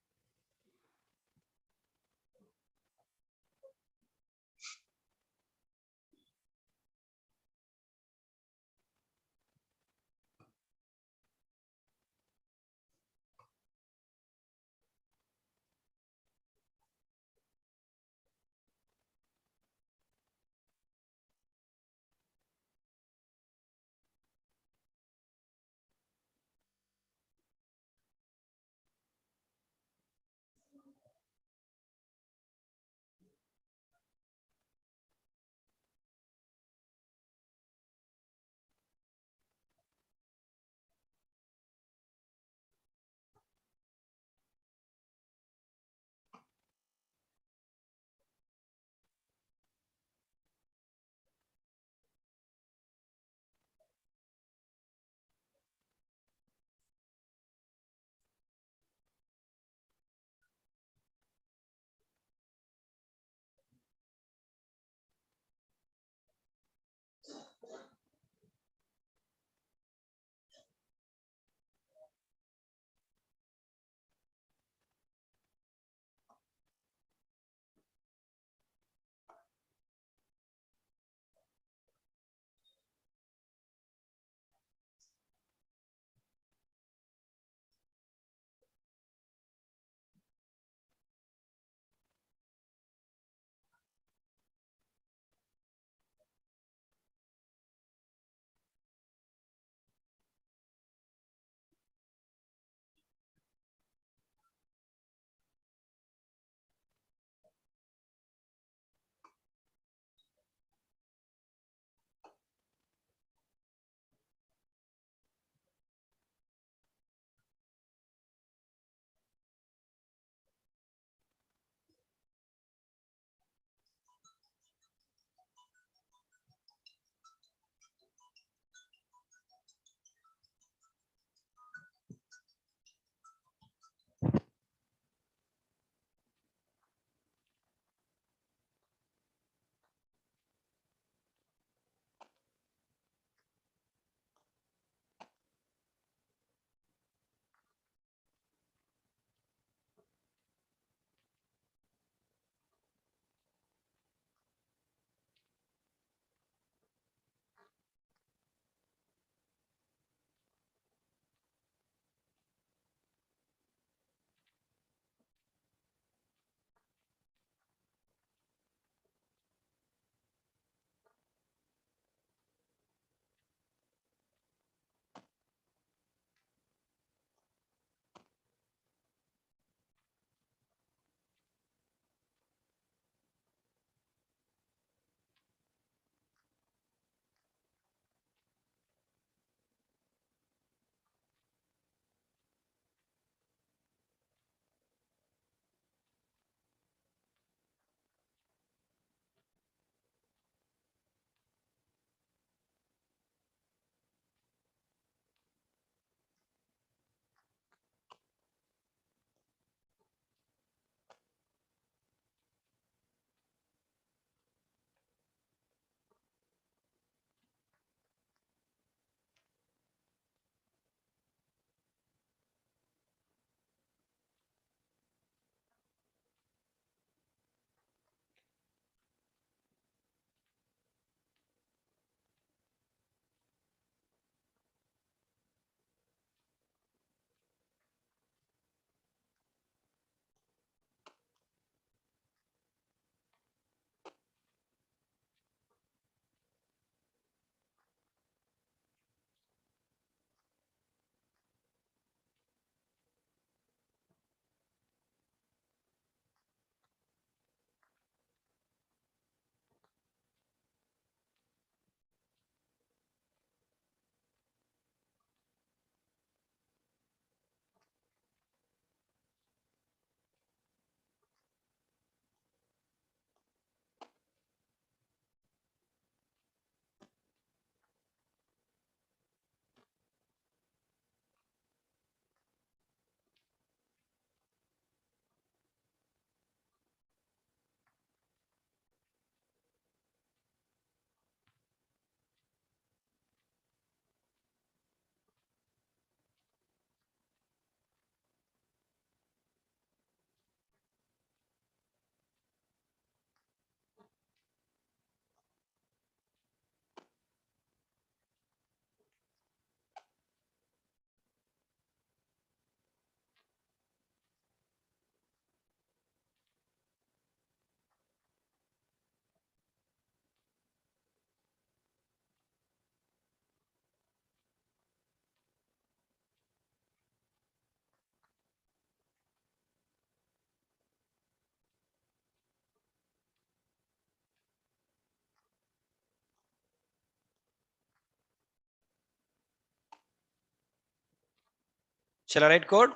Shall I write code?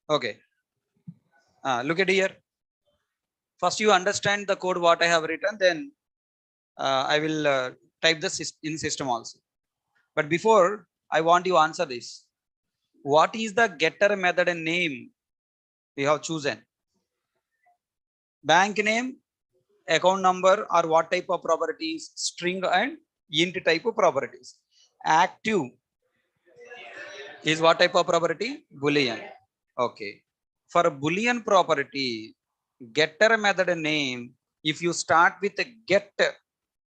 Okay. Look at here. First, you understand the code what I have written. Then I will type this in system also. But before, I want you to answer this. What is the getter method and name we have chosen? Bank name, account number, or what type of properties? String and int type of properties. Active is what type of property? Boolean. Okay. For a Boolean property, getter method name, if you start with a get,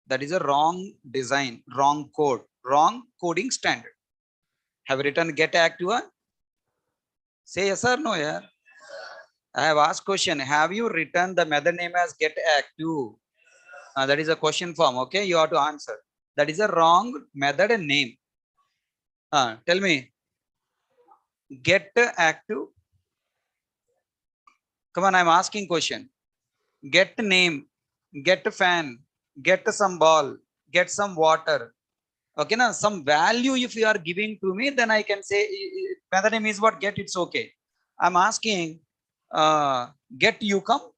that is a wrong design, wrong code, wrong coding standard. Have you written get active? Say yes or no, yeah. I have asked question. Have you written the method name as get active? That is a question form. Okay, you have to answer. That is a wrong method and name. Tell me. Get active. Come on, I'm asking question. Get name, get fan, get some ball, get some water. Okay, now some value if you are giving to me, then I can say method name is what get. It's okay. I'm asking. Get you come.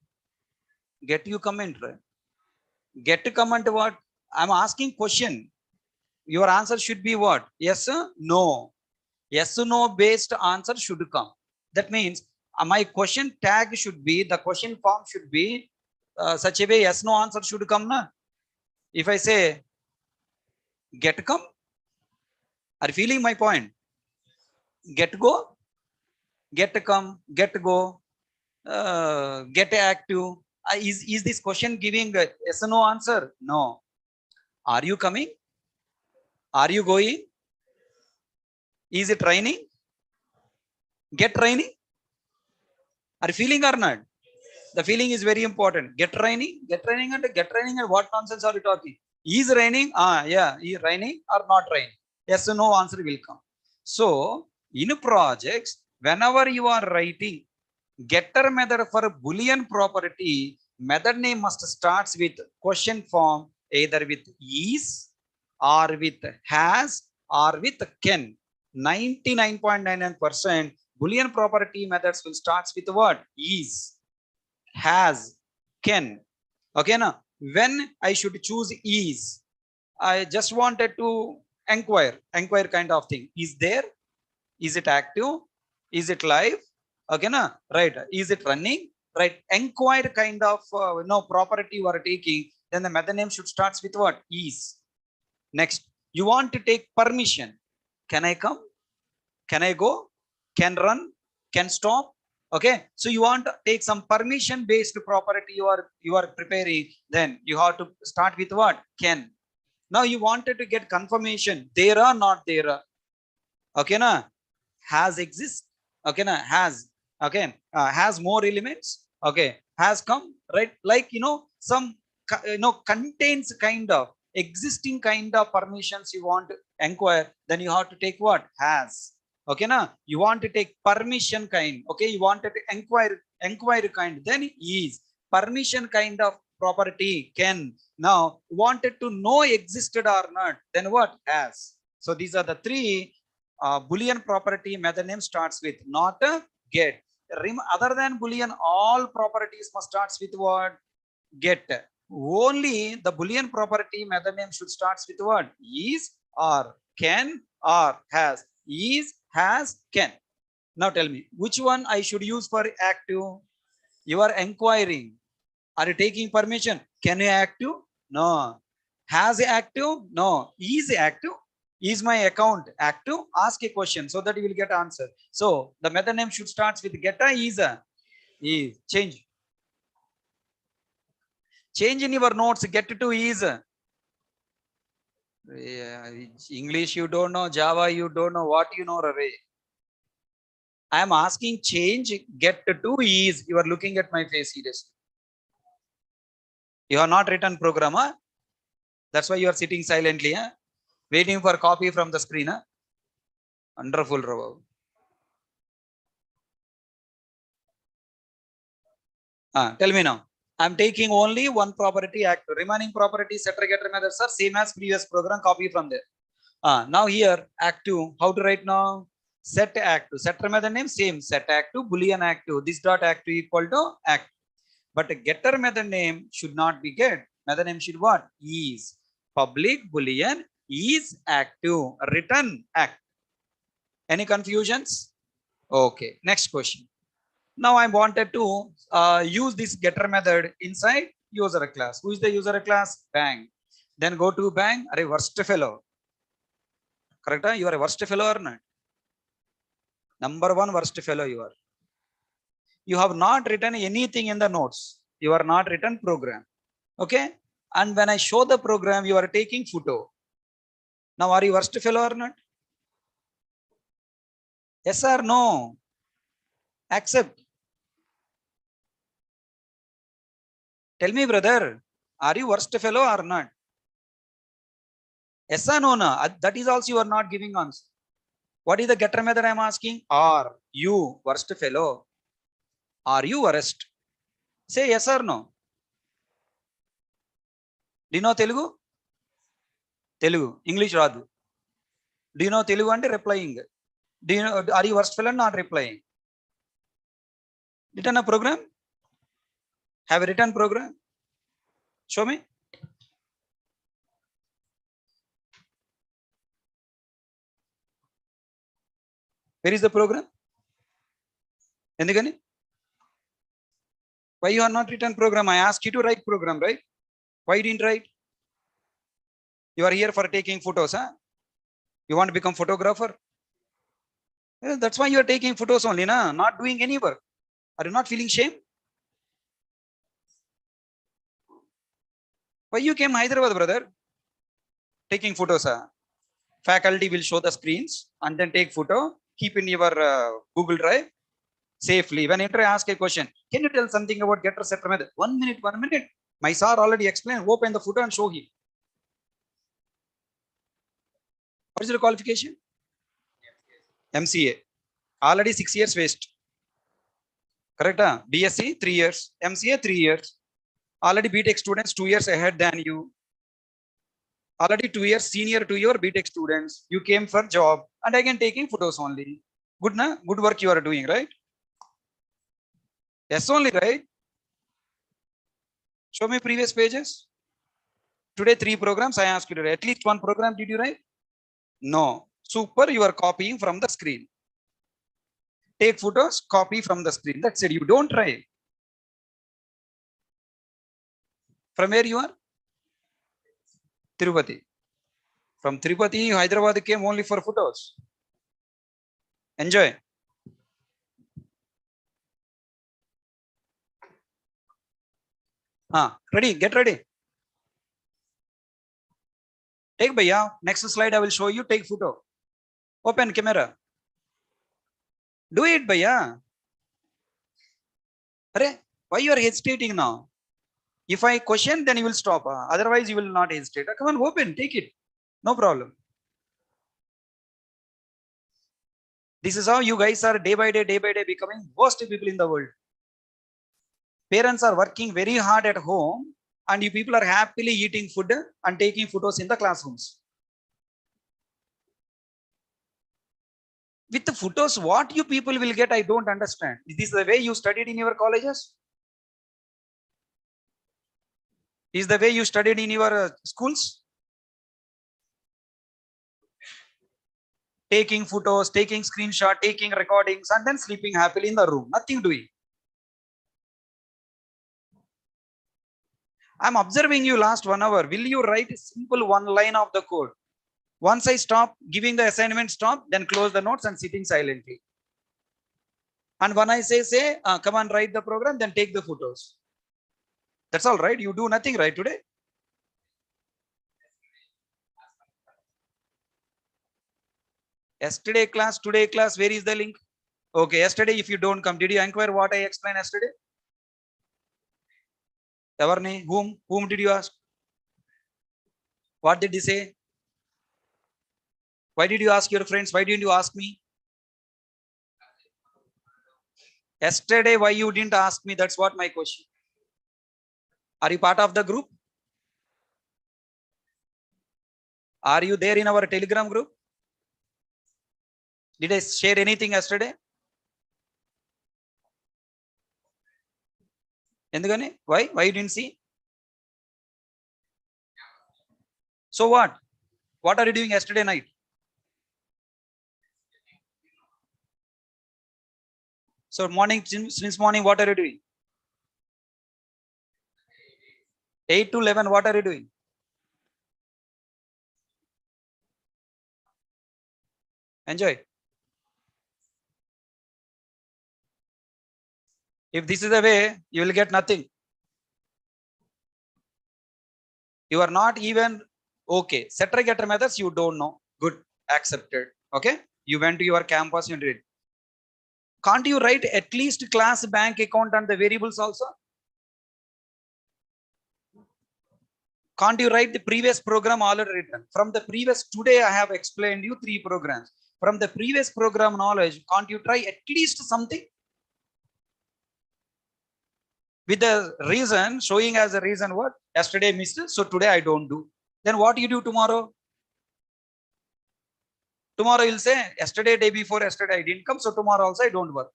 Get you comment. Get to comment what? I'm asking question. Your answer should be what? Yes, no. Yes, no based answer should come. That means my question tag should be, the question form should be such a way yes, no answer should come. Na? If I say get come, are you feeling my point? Get go, get come, get go, get active. Is this question giving a yes or no answer? No. Are you coming? Are you going? Is it raining? Get raining? Are you feeling or not? The feeling is very important. Get raining and what nonsense are you talking? Is raining? Yeah, is raining or not raining? Yes or no answer will come. So in projects, whenever you are writing getter method for a Boolean property, method name must starts with question form, either with is or with has or with can. 99.99% Boolean property methods will starts with what? Is, has, can. Okay, now when I should choose is, I just wanted to inquire kind of thing. Is there? Is it active? Is it live? Okay, na? Right. Is it running? Right. Inquire kind of property you are taking. Then the method name should starts with what? Is. Next, you want to take permission. Can I come? Can I go? Can run? Can stop? Okay. So you want to take some permission based property you are preparing. Then you have to start with what? Can. Now you wanted to get confirmation. There are not there. Okay, na? Has exist. Okay, na? Has. Okay. Has more elements. Okay. Has come. Right. Like some contains kind of existing kind of permissions you want to inquire. Then you have to take what? Has. Okay, na? You want to take permission kind. Okay, you wanted to inquire kind. Then is permission kind of property. Can. Now wanted to know existed or not. Then what? Has. So these are the three Boolean property method name starts with, not get. Other than Boolean, all properties must starts with what? Get. Only the Boolean property method name should starts with what? Is or can or has. Is, has, can. Now tell me, which one I should use for active? You are inquiring. Are you taking permission? Can you active? No. Has active? No. Is active? Is my account active? Ask a question so that you will get answer. So the method name should start with get a is. Change. Change in your notes. Get to is. English you don't know. Java you don't know. What you know, Ravi? I am asking change. Get to is. You are looking at my face seriously. You have not written program. Huh? That's why you are sitting silently. Huh? Waiting for copy from the screen. Huh? Wonderful, Ravi. Tell me now. I'm taking only one property active. Remaining property setter getter methods are same as previous program. Copy from there. Now here active. How to write now? Set active. Setter method name same. Set active, Boolean active. This dot active equal to active. But a getter method name should not be get. Method name should what? Is. Public Boolean is active. Return act. Any confusions? Okay. Next question. Now I wanted to use this getter method inside user class. Who is the user class? Bang. Then go to bang. Are worst fellow. Correct? You are a worst fellow or not? Number one worst fellow you are. You have not written anything in the notes. You are not written program. Okay. And when I show the program, you are taking photo. Now are you worst fellow or not? Yes or no? Accept. Tell me, brother, are you worst fellow or not? Yes or no? That is also you are not giving answer. What is the getter method I am asking? Are you worst fellow? Are you worst? Say yes or no. Do you know Telugu? Telugu. English radu. Do you know Telugu and replying? Do you know, are you worst fellow not replying? Written a program? Have a written program? Show me. Where is the program? Endukani? Why you are not written program? I asked you to write program, right? Why you didn't write? You are here for taking photos, huh? You want to become photographer? Yeah, that's why you are taking photos only, na? Not doing any work. Are you not feeling shame? Why you came Hyderabad, brother? Taking photos, huh? Faculty will show the screens and then take photo, keep in your Google Drive safely. When I ask a question, can you tell something about getter setter method? 1 minute, 1 minute. My sir already explained. Open the photo and show him. What is your qualification? MCA. Already 6 years waste. Correct? BSc 3 years. MCA 3 years. Already BTech students 2 years ahead than you. Already 2 years senior to your BTech students. You came for job and again taking photos only. Good, na? Good work you are doing, right? Yes, only, right? Show me previous pages. Today 3 programs I asked you to write. At least 1 program did you write? No. Super, you are copying from the screen. Take photos, copy from the screen. That's it. You don't try. From where you are? Tirupati. From Tirupati, Hyderabad came only for photos. Enjoy. Ready? Get ready. Take bhaiya. Next slide I will show you. Take photo. Open camera. Do it bhaiya. Arey, why you are hesitating now? If I question, then you will stop. Otherwise, you will not hesitate. Come on, open. Take it. No problem. This is how you guys are day by day becoming worst people in the world. Parents are working very hard at home and you people are happily eating food and taking photos in the classrooms. With the photos, what you people will get, I don't understand. Is this the way you studied in your colleges? Is the way you studied in your schools? Taking photos, taking screenshot, taking recordings, and then sleeping happily in the room. Nothing doing. I'm observing you last 1 hour. Will you write a simple 1 line of the code? Once I stop giving the assignment, stop, then close the notes and sitting silently. And when I say, come on, write the program, then take the photos. That's all right. You do nothing right today. Yesterday class, today class, where is the link? Okay, yesterday if you don't come, did you inquire what I explained yesterday? Tavarni, whom did you ask? What did he say? Why did you ask your friends? Why didn't you ask me? Yesterday, why you didn't ask me? That's what my question. Are you part of the group? Are you there in our Telegram group? Did I share anything yesterday? Endugani? Why? Why you didn't see? So what? What are you doing yesterday night? So morning, since morning, what are you doing? 8 to 11, what are you doing? Enjoy. If this is the way, you will get nothing. You are not even okay. Setter getter methods, you don't know. Good, accepted. Okay. You went to your campus, you did. Can't you write at least class, bank account, and the variables also? Can't you write the previous program already written? From the previous, today I have explained you 3 programs. From the previous program knowledge, can't you try at least something? With the reason, showing as a reason what? Yesterday missed, so today I don't do. Then what you do tomorrow? Tomorrow you'll say, yesterday, day before yesterday I didn't come, so tomorrow also I don't work.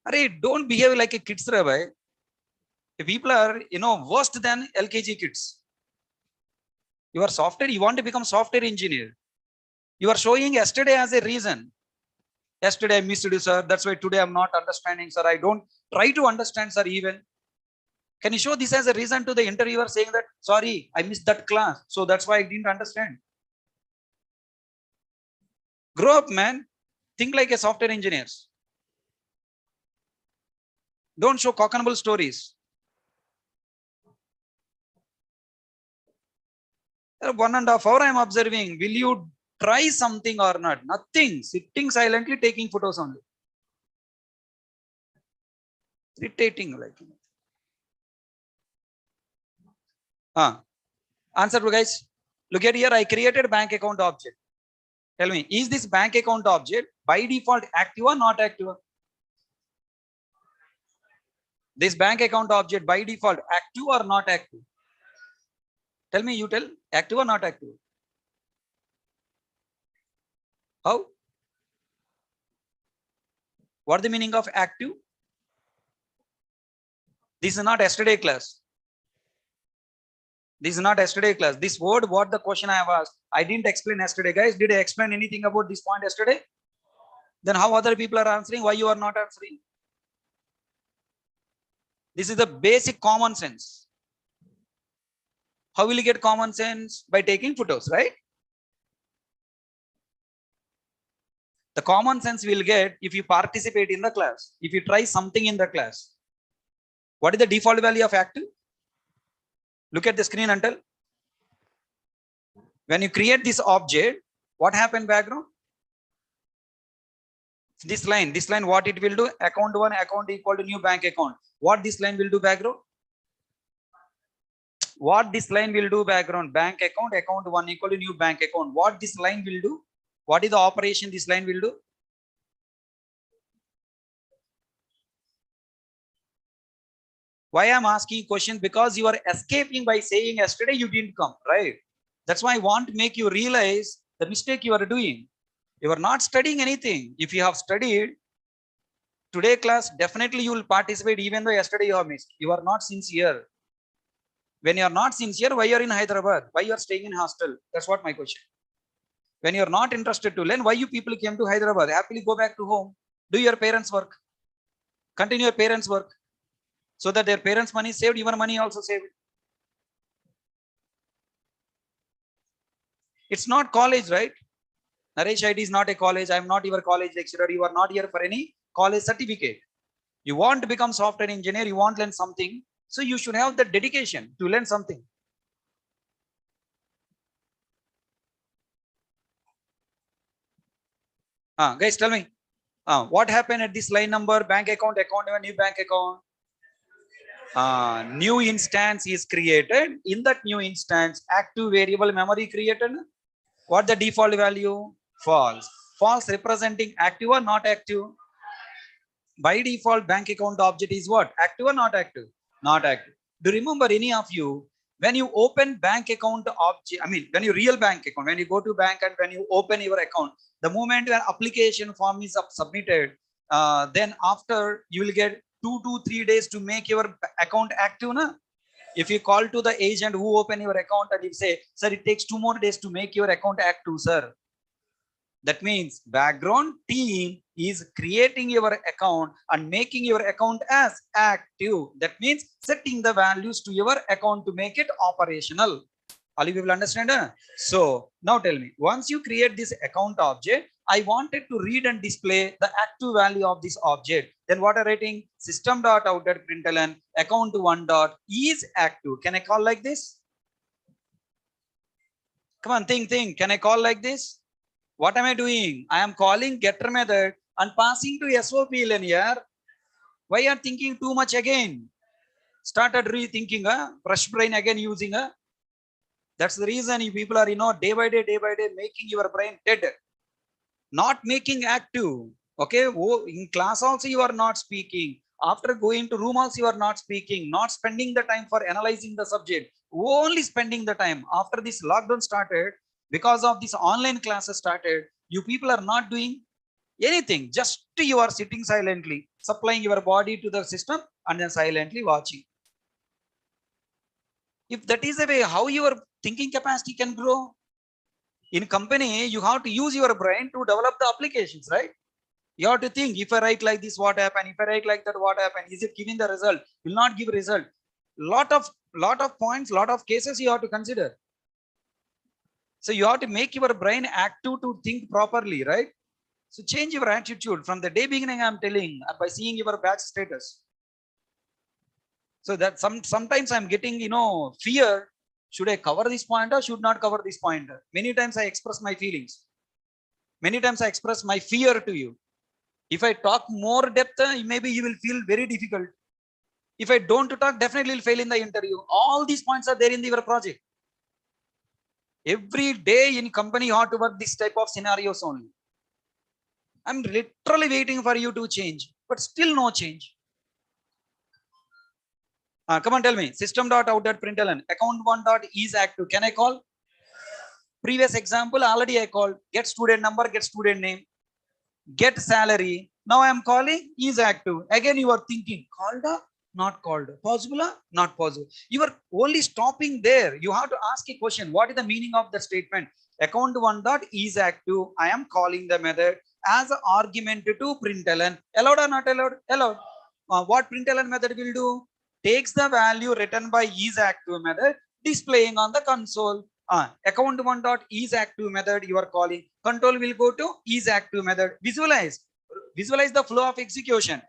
Arey, don't behave like a kids, Rabbi. People are, worse than LKG kids. You are software, you want to become software engineer. You are showing yesterday as a reason. Yesterday I missed you, sir. That's why today I'm not understanding, sir. I don't try to understand, sir, even. Can you show this as a reason to the interviewer saying that, sorry, I missed that class. So that's why I didn't understand. Grow up, man. Think like a software engineer. Don't show cock and bull stories. 1.5 hours I'm observing. Will you try something or not? Nothing. Sitting silently, taking photos only. Irritating like. Answer to guys. Look at here. I created bank account object. Tell me, is this bank account object by default active or not active? This bank account object by default active or not active? Tell me, you tell, active or not active? How? What the meaning of active? This is not yesterday class. This is not yesterday class. This word, what the question I have asked, I didn't explain yesterday. Guys, did I explain anything about this point yesterday? Then how other people are answering? Why you are not answering? This is the basic common sense. How will you get common sense? By taking photos, right? The common sense will get if you participate in the class, if you try something in the class. What is the default value of active? Look at the screen and tell. When you create this object, what happened background? This line, what it will do? Account 1, account equal to new bank account. What this line will do background? What this line will do background? Bank account, account 1 equal to new bank account. What this line will do? What is the operation this line will do? Why I'm asking questions? Because you are escaping by saying yesterday you didn't come, right? That's why I want to make you realize the mistake you are doing. You are not studying anything. If you have studied today class, definitely you will participate even though yesterday you have missed. You are not sincere. When you are not sincere, why you are in Hyderabad? Why you are staying in hostel? That's what my question. When you are not interested to learn, why you people came to Hyderabad? Happily go back to home. Do your parents' work. Continue your parents' work. So that their parents' money saved, your money also saved. It's not college, right? Naresh IT is not a college. I'm not your college lecturer. You are not here for any college certificate. You want to become software engineer, you want to learn something. So you should have the dedication to learn something. Guys, tell me, what happened at this line number? Bank account, new bank account. New instance is created. In that new instance, active variable memory created. What the default value? False. False representing active or not active? By default, bank account object is what? Active or not active? Not active. Do you remember any of you When you open bank account object, I mean, when you real bank account, when you go to bank and when you open your account, the moment your application form is submitted, then after you will get 2 to 3 days to make your account active. Na? If you call to the agent who open your account and you say, sir, it takes 2 more days to make your account active, sir. That means background team is creating your account and making your account as active. That means setting the values to your account to make it operational. All you will understand? So now tell me, once you create this account object, I wanted to read and display the active value of this object. Then what I'm writing? System.out.println account1 dot is active. Can I call like this? Come on, think. Can I call like this? What am I doing? I am calling getter method and passing to SOPLN here. Why are thinking too much again? Started rethinking, brush brain again using. That's the reason you people are, day by day, making your brain dead. Not making active. Okay. Oh, in class also you are not speaking. After going to room also you are not speaking. Not spending the time for analyzing the subject. Only spending the time. After this lockdown started, because of this online classes started, you people are not doing anything. Just you are sitting silently, supplying your body to the system and then silently watching. If that is the way how your thinking capacity can grow. In company, you have to use your brain to develop the applications, right? You have to think, if I write like this, what happened? If I write like that, what happened? Is it giving the result? Will not give result. Lot of points, lot of cases you have to consider. So you have to make your brain active to think properly, right? So change your attitude from the day beginning. I'm telling by seeing your batch status. So that sometimes I'm getting, fear. Should I cover this point or should not cover this point? Many times I express my feelings. Many times I express my fear to you. If I talk more depth, maybe you will feel very difficult. If I don't talk, definitely will fail in the interview. All these points are there in your project. Every day in company, you have to work this type of scenarios only. I'm literally waiting for you to change, but still no change. Come on, tell me. System.out.println account1 dot is active. Can I call? Previous example already I called. Get student number, get student name, get salary. Now I am calling is active. Again you are thinking called or not called, possible or not possible. You are only stopping there. You have to ask a question. What is the meaning of the statement? Account1 dot is active. I am calling the method as an argument to println. Allowed or not allowed? Allowed. What println method will do? Takes the value written by is active method, displaying on the console. Account1 dot is active method you are calling. Control will go to is active method. Visualize the flow of execution.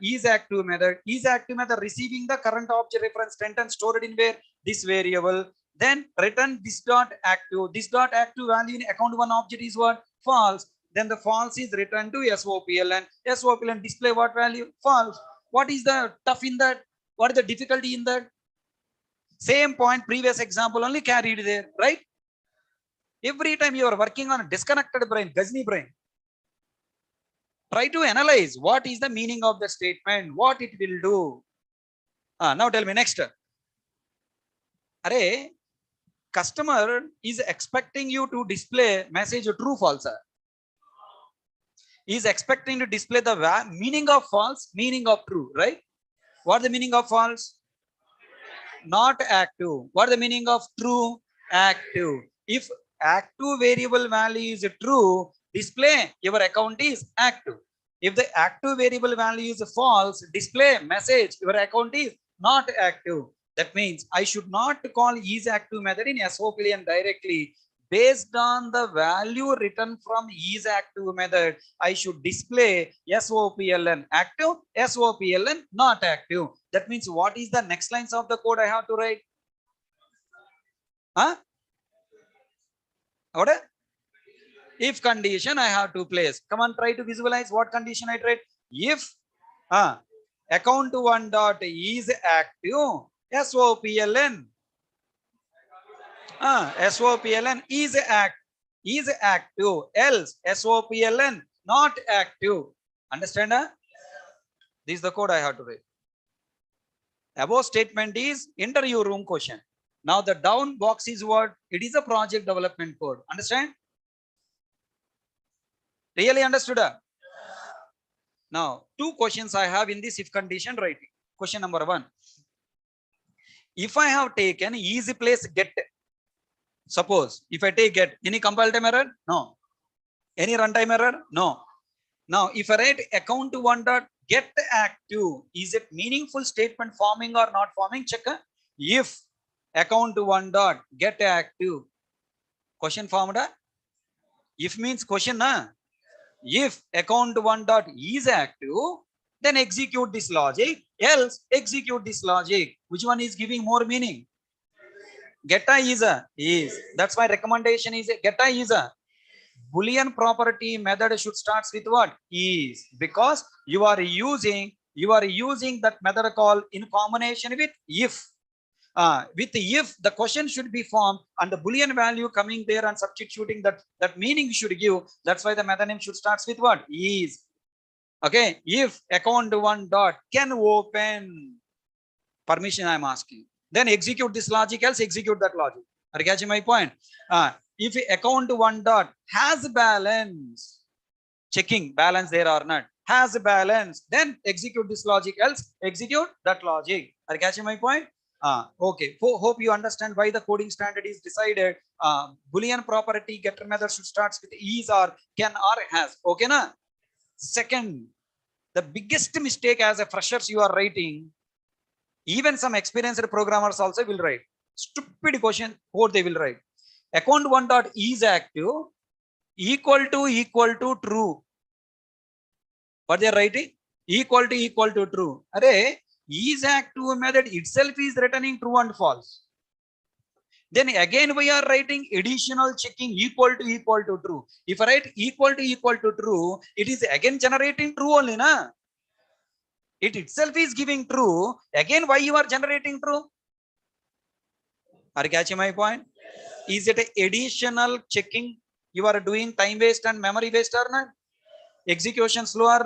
Is active method receiving the current object reference sentence stored in where this variable, then return this dot active. This dot active value in account1 object is what? False. Then the false is returned to SOPLN display what value? False. What is the tough in that? What is the difficulty in that? Same point, previous example only carried there, right? Every time you are working on a disconnected brain, Ghazni brain, try to analyze what is the meaning of the statement, what it will do. Now tell me next. Array, customer is expecting you to display message true false. Is expecting to display the meaning of false, meaning of true, right? What the meaning of false? Not active. What the meaning of true? Active. If active variable value is true, display your account is active. If the active variable value is false, display message your account is not active. That means I should not call is active method in SOPLN directly. Based on the value written from is active method, I should display SOPLN active, SOPLN not active. That means what is the next lines of the code I have to write? What? If condition I have to place. Come on, try to visualize what condition I write. If account1 dot is active, SOPLN SOPLN is active, else SOPLN not active. Understand? This is the code I have to write. Above statement is interview room question. Now the down box is what? It is a project development code. Understand? Really understood? Now, two questions I have in this if condition writing. Question number 1. If I have taken easy place get, suppose if I take get, any compile time error? No. Any runtime error? No. Now, if I write account one dot get active, is it meaningful statement forming or not forming? Check. If account one dot get active, question formed. If means question, na? If account one dot is active, then execute this logic, else execute this logic. Which one is giving more meaning? Get is. That's my recommendation is get is a Boolean property method should starts with what? Is, because you are using that method call in combination with if. With if, the question should be formed and the Boolean value coming there and substituting that meaning should give. That's why the method name should starts with what? Is. Okay. If account one dot can open, permission I'm asking, then execute this logic, else execute that logic. Are you catching my point? If account one dot has balance, checking balance there or not, has balance, then execute this logic, else execute that logic. Are you catching my point? Okay. Hope you understand why the coding standard is decided. Boolean property getter method should starts with is or can or has. Okay, na? Second, the biggest mistake as a freshers you are writing, even some experienced programmers also will write stupid question code. They will write account one dot is active equal to true. What they are writing? Equal to true. Array, is active method itself is returning true and false. Then again we are writing additional checking equal to true. If I write equal to true, it is again generating true only, na? It itself is giving true. Again, why you are generating true? Are you catching my point? Is it a additional checking you are doing, time waste and memory waste or not? Execution slow or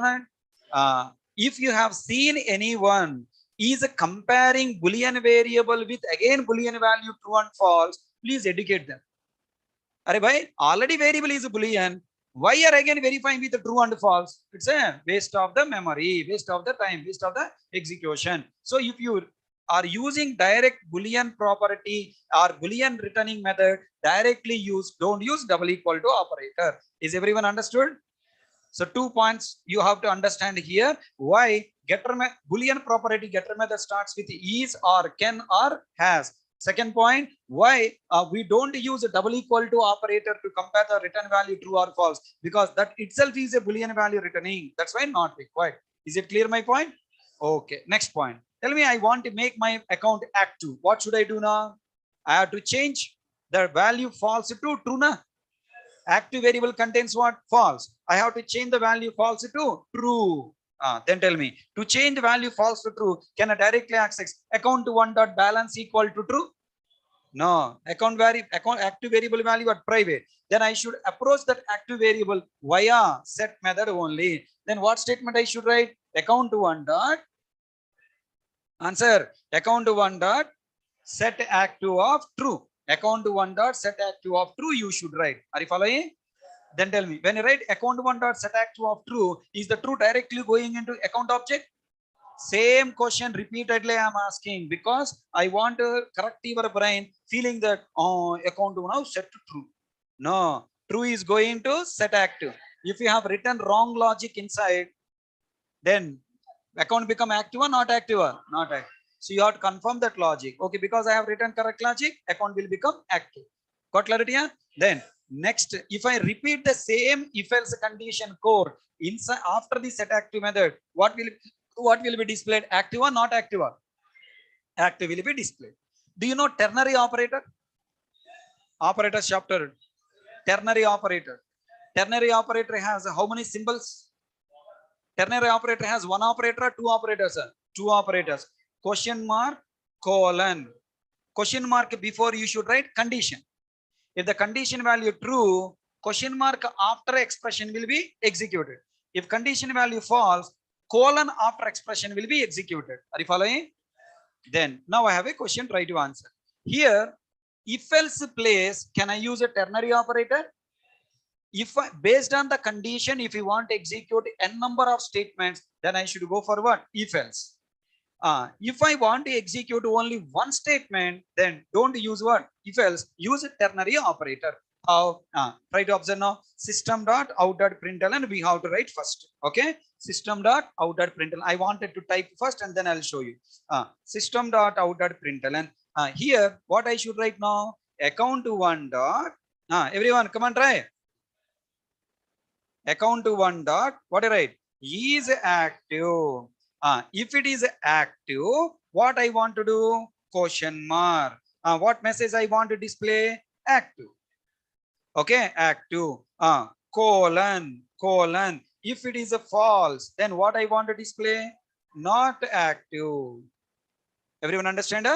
not? If you have seen anyone is comparing Boolean variable with again Boolean value true and false, please educate them. Are bhai, already variable is Boolean. Why are again verifying with the true and false? It's a waste of the memory, waste of the time, waste of the execution. So if you are using direct Boolean property or Boolean returning method, directly use, don't use double equal to operator. Is everyone understood? So 2 points you have to understand here. Why getter Boolean property getter method starts with is or can or has. Second point, why we don't use a double equal to operator to compare the return value true or false, because that itself is a Boolean value returning. That's why not required. Is it clear my point? Okay. Next point. Tell me, I want to make my account active. What should I do now? I have to change the value false to true. Na? Active variable contains what? False. I have to change the value false to true. Then tell me, to change the value false to true, can I directly access account one dot balance equal to true? No. Account active variable value at private. Then I should approach that active variable via set method only. Then what statement I should write? Account one dot answer. Account one dot set active of true. Account one dot set active of true you should write. Are you following? Then tell me, when you write account one dot set active of true, is the true directly going into account object? Same question repeatedly I am asking, because I want to correct your brain feeling that account now set to true. No, true is going to set active. If you have written wrong logic inside, then account become active or not active? Not active. So you have to confirm that logic. Okay, because I have written correct logic, account will become active. Got clarity? Yeah? Then next, if I repeat the same if else condition code inside after the set active method, what will be displayed? Active or not active? Active will be displayed. Do you know ternary operator? Operator chapter. Ternary operator. Ternary operator has how many symbols? Ternary operator has one operator or two operators? Two operators. Question mark, colon. Question mark before you should write condition. If the condition value true, question mark after expression will be executed. If condition value false, colon after expression will be executed. Are you following? Then now I have a question, try to answer. Here, if else place, can I use a ternary operator? If based on the condition, if you want to execute n number of statements, then I should go for what? If else. If I want to execute only one statement, then don't use what? If else, use a ternary operator. How? Try to observe now. System dot out dot println, we have to write first. Okay. System dot out dot println. I wanted to type first and then I'll show you. System dot out dot println. Here, what I should write now? Account one dot. Everyone, come on, try. Account one dot. What I write? Is active. If it is active, what I want to do? Question mark. What message I want to display? Active. Okay, active. Colon. If it is a false, then what I want to display? Not active. Everyone understand?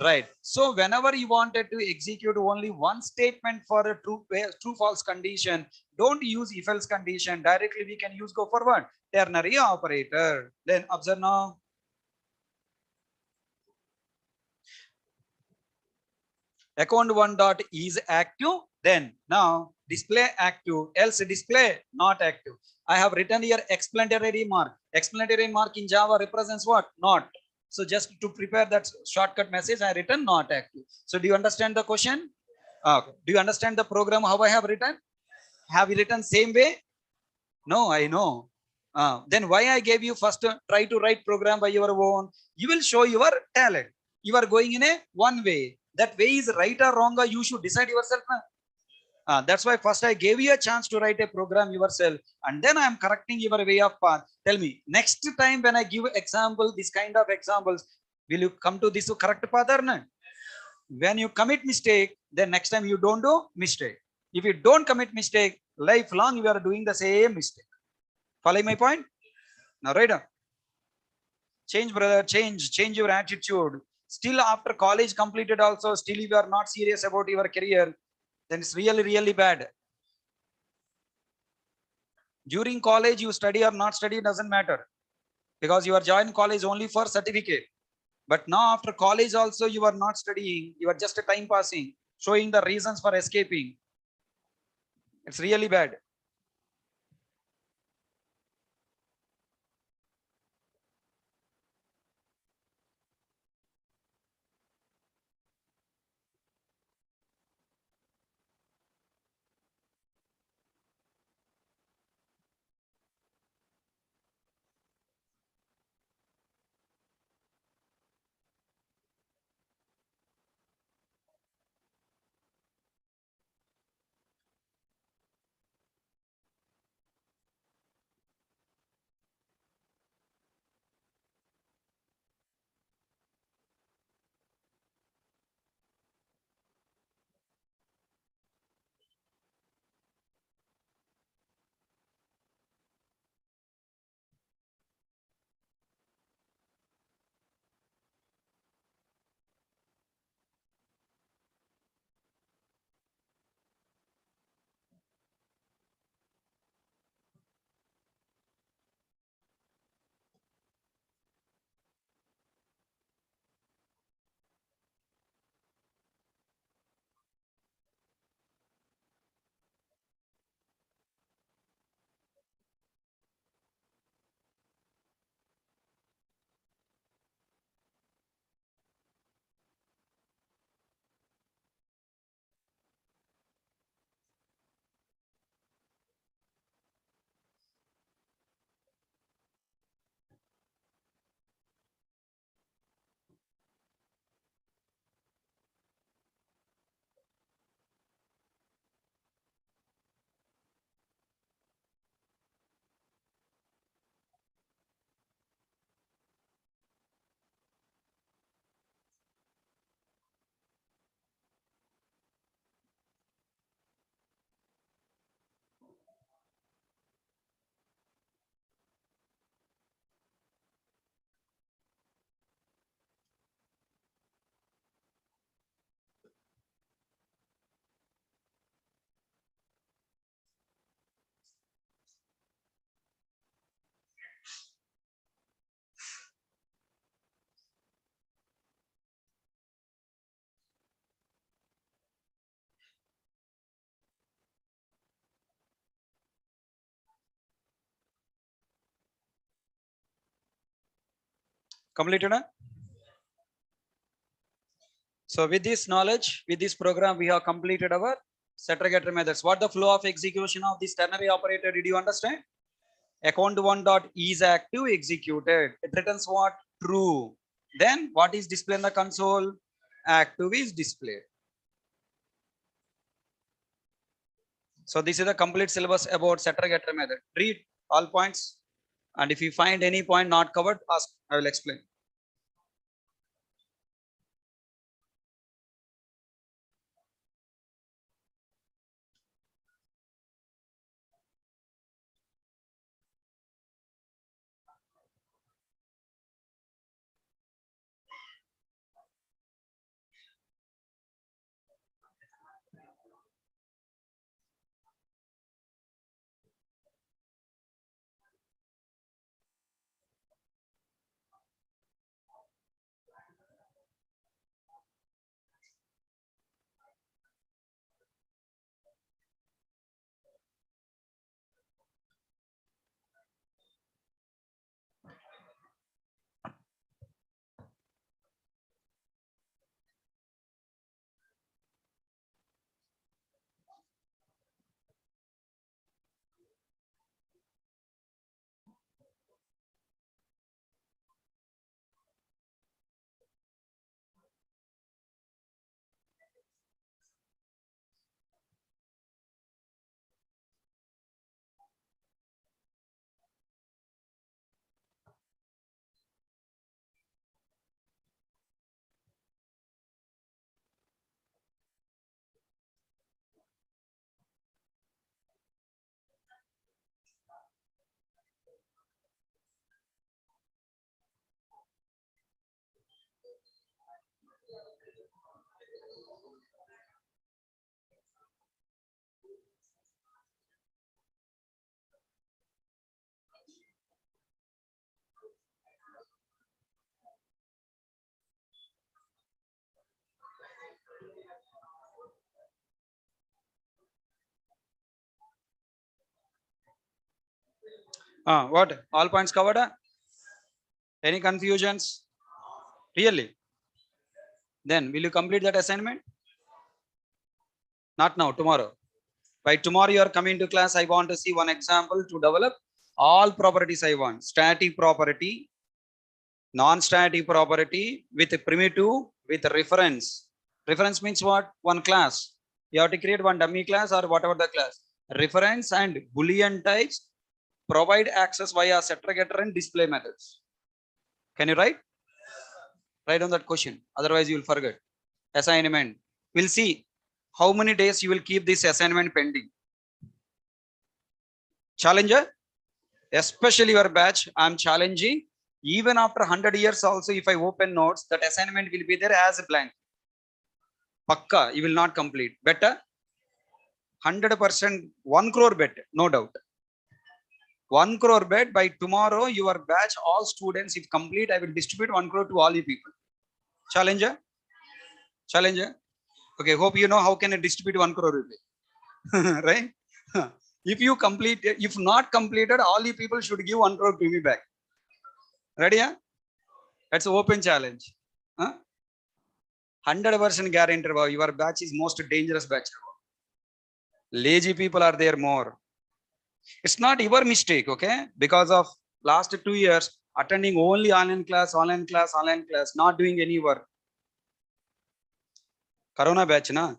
Right. So whenever you wanted to execute only one statement for a true false condition, don't use if else condition. Directly we can use go forward ternary operator. Then observe now. Account one dot is active. Then now display active, else display not active. I have written here explanatory mark. Explanatory mark in Java represents what? Not. So just to prepare that shortcut message, I written not active. So do you understand the question? Do you understand the program how I have written? Have you written same way? No, I know. Then why I gave you first try to write program by your own? You will show your talent. You are going in a one way. That way is right or wrong, or you should decide yourself. That's why first I gave you a chance to write a program yourself, and then I am correcting your way of path. Tell me, next time when I give example, this kind of examples, will you come to this correct path or not? When you commit mistake, then next time you don't do mistake. If you don't commit mistake, lifelong you are doing the same mistake. Follow my point? Now, right? Change, brother, change your attitude. Still after college completed also, still you are not serious about your career, then it's really bad. During college, you study or not study, doesn't matter, because you are joined college only for certificate. But now after college also, you are not studying, you are just a time passing, showing the reasons for escaping. It's really bad. Completed? Huh? So with this knowledge, with this program, we have completed our setter getter methods. What the flow of execution of this ternary operator? Did you understand? Account one dot is active executed. It returns what? True. Then what is displayed in the console? Active is displayed. So this is the complete syllabus about setter getter method. Read all points. And if you find any point not covered, ask. I will explain. What? All points covered? Any confusions? Really? Then will you complete that assignment? Not now, tomorrow. By tomorrow you are coming to class. I want to see one example to develop all properties I want. Static property, non-static property with primitive, with reference. Reference means what? One class. You have to create one dummy class or whatever the class. Reference and Boolean types provide access via setter getter and display methods. Can you write? Write down that question. Otherwise you will forget. Assignment. We'll see how many days you will keep this assignment pending. Challenger, especially your batch, I'm challenging. Even after 100 years also, if I open notes, that assignment will be there as a blank. Pakka, you will not complete. Better? 100%, 1 crore bet, no doubt. 1 crore bet by tomorrow, your batch, all students, if complete, I will distribute 1 crore to all you people. Challenger? Challenger? Okay, hope you know how can I distribute 1 crore rupee. Right? If you complete, if not completed, all you people should give 1 crore to me back. Ready? Huh? That's an open challenge. Huh? 100% guarantee. Your batch is most dangerous batch. Lazy people are there more. It's not your mistake, okay? Because of last 2 years, attending only online class, not doing any work. Corona batch, na?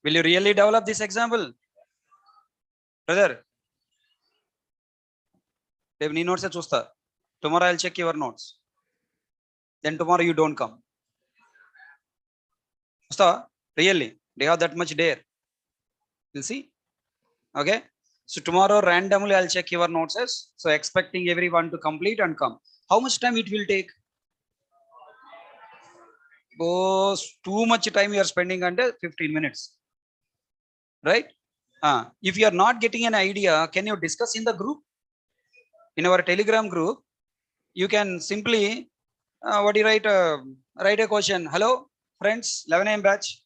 Will you really develop this example? Brother, notes tomorrow I'll check your notes. Then tomorrow you don't come. Really? Do you have that much dare? We'll see. Okay. So tomorrow randomly I'll check your notes. So expecting everyone to complete and come. How much time it will take? Oh, too much time you are spending under 15 minutes. Right? If you are not getting an idea, can you discuss in the group? In our Telegram group, you can simply what do you write? Write a question. Hello, friends, 11 a.m. batch.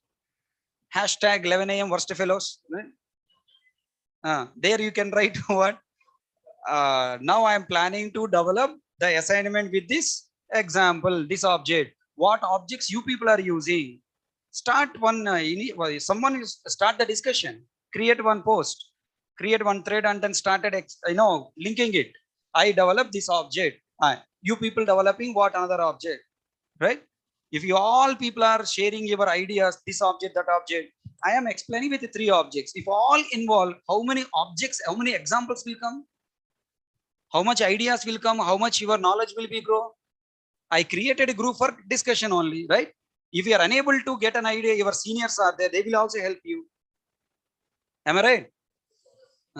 Hashtag 11 a.m. worst fellows. Right? There you can write what? Now I am planning to develop the assignment with this example, this object. What objects you people are using? Start one. Someone start the discussion. Create one post. Create one thread and then started linking it. I develop this object. You people developing what another object, right? If you all people are sharing your ideas, this object, that object, I am explaining with 3 objects. If all involve, how many objects, how many examples will come? How much ideas will come? How much your knowledge will be grow? I created a group for discussion only, right? If you are unable to get an idea, your seniors are there. They will also help you. Am I right?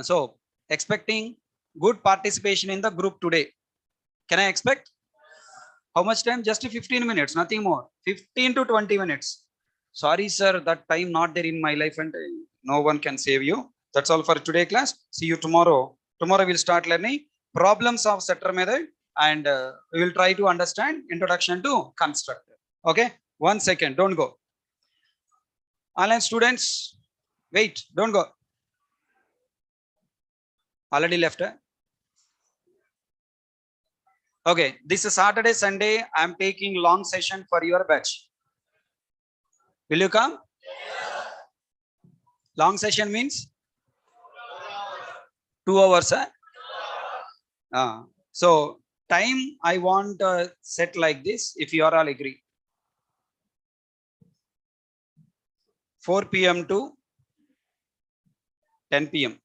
So expecting good participation in the group today. Can I expect? How much time? Just 15 minutes, nothing more. 15 to 20 minutes. Sorry, sir, that time not there in my life and no one can save you. That's all for today class. See you tomorrow. Tomorrow we'll start learning problems of setter method and we will try to understand introduction to constructor. Okay, 1 second, don't go. Online students, wait, don't go. Already left. Okay, this is Saturday, Sunday. I'm taking long session for your batch. Will you come? Long session means 2 hours. So time I want set like this. If you are all agree, 4 p.m. to 10 p.m.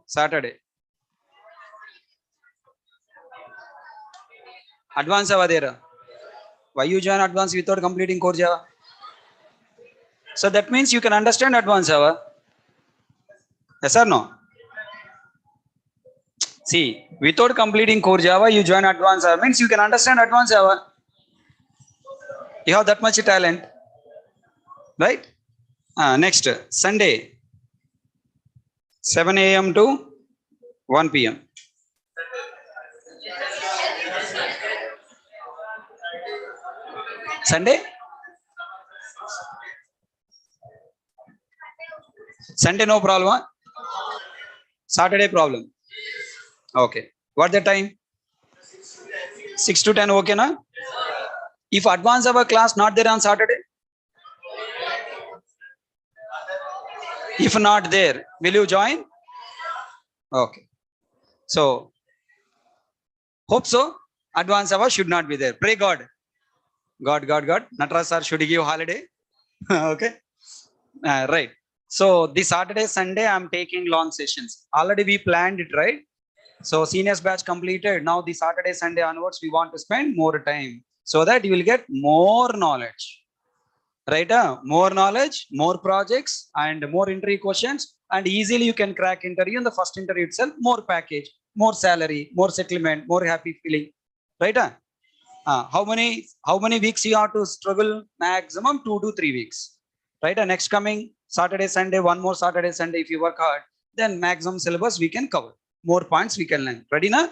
Saturday. Advance ava there. Why you join advance without completing core Java? So that means you can understand advance Java. Yes or no? See, without completing core Java, you join advance Java means you can understand advance Java. You have that much talent, right? Next Sunday, 7 a.m. to 1 p.m. Sunday? Sunday no problem. Saturday problem. Okay. What the time? 6 to 10, okay na? If advance our class not there on Saturday? If not there, will you join? Okay. So, hope so. Advance hour should not be there. Pray God. God. Nataraj sir should give holiday. Okay. Right. So, this Saturday, Sunday, I'm taking long sessions. Already we planned it, right? So, seniors batch completed. Now, the Saturday, Sunday onwards, we want to spend more time so that you will get more knowledge. Right? More knowledge, more projects, and more interview questions. And easily you can crack interview in the first interview itself. More package, more salary, more settlement, more happy feeling. Right? How many weeks you have to struggle? Maximum 2 to 3 weeks. Right? Next coming Saturday, Sunday, one more Saturday, Sunday. If you work hard, then maximum syllabus we can cover. More points we can learn. Ready now?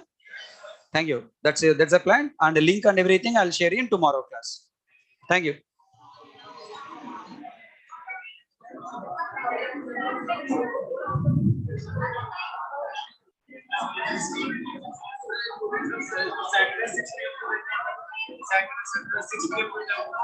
Thank you. That's it. That's a plan. And the link and everything I'll share in tomorrow class. Thank you. Saturday 6 p.m.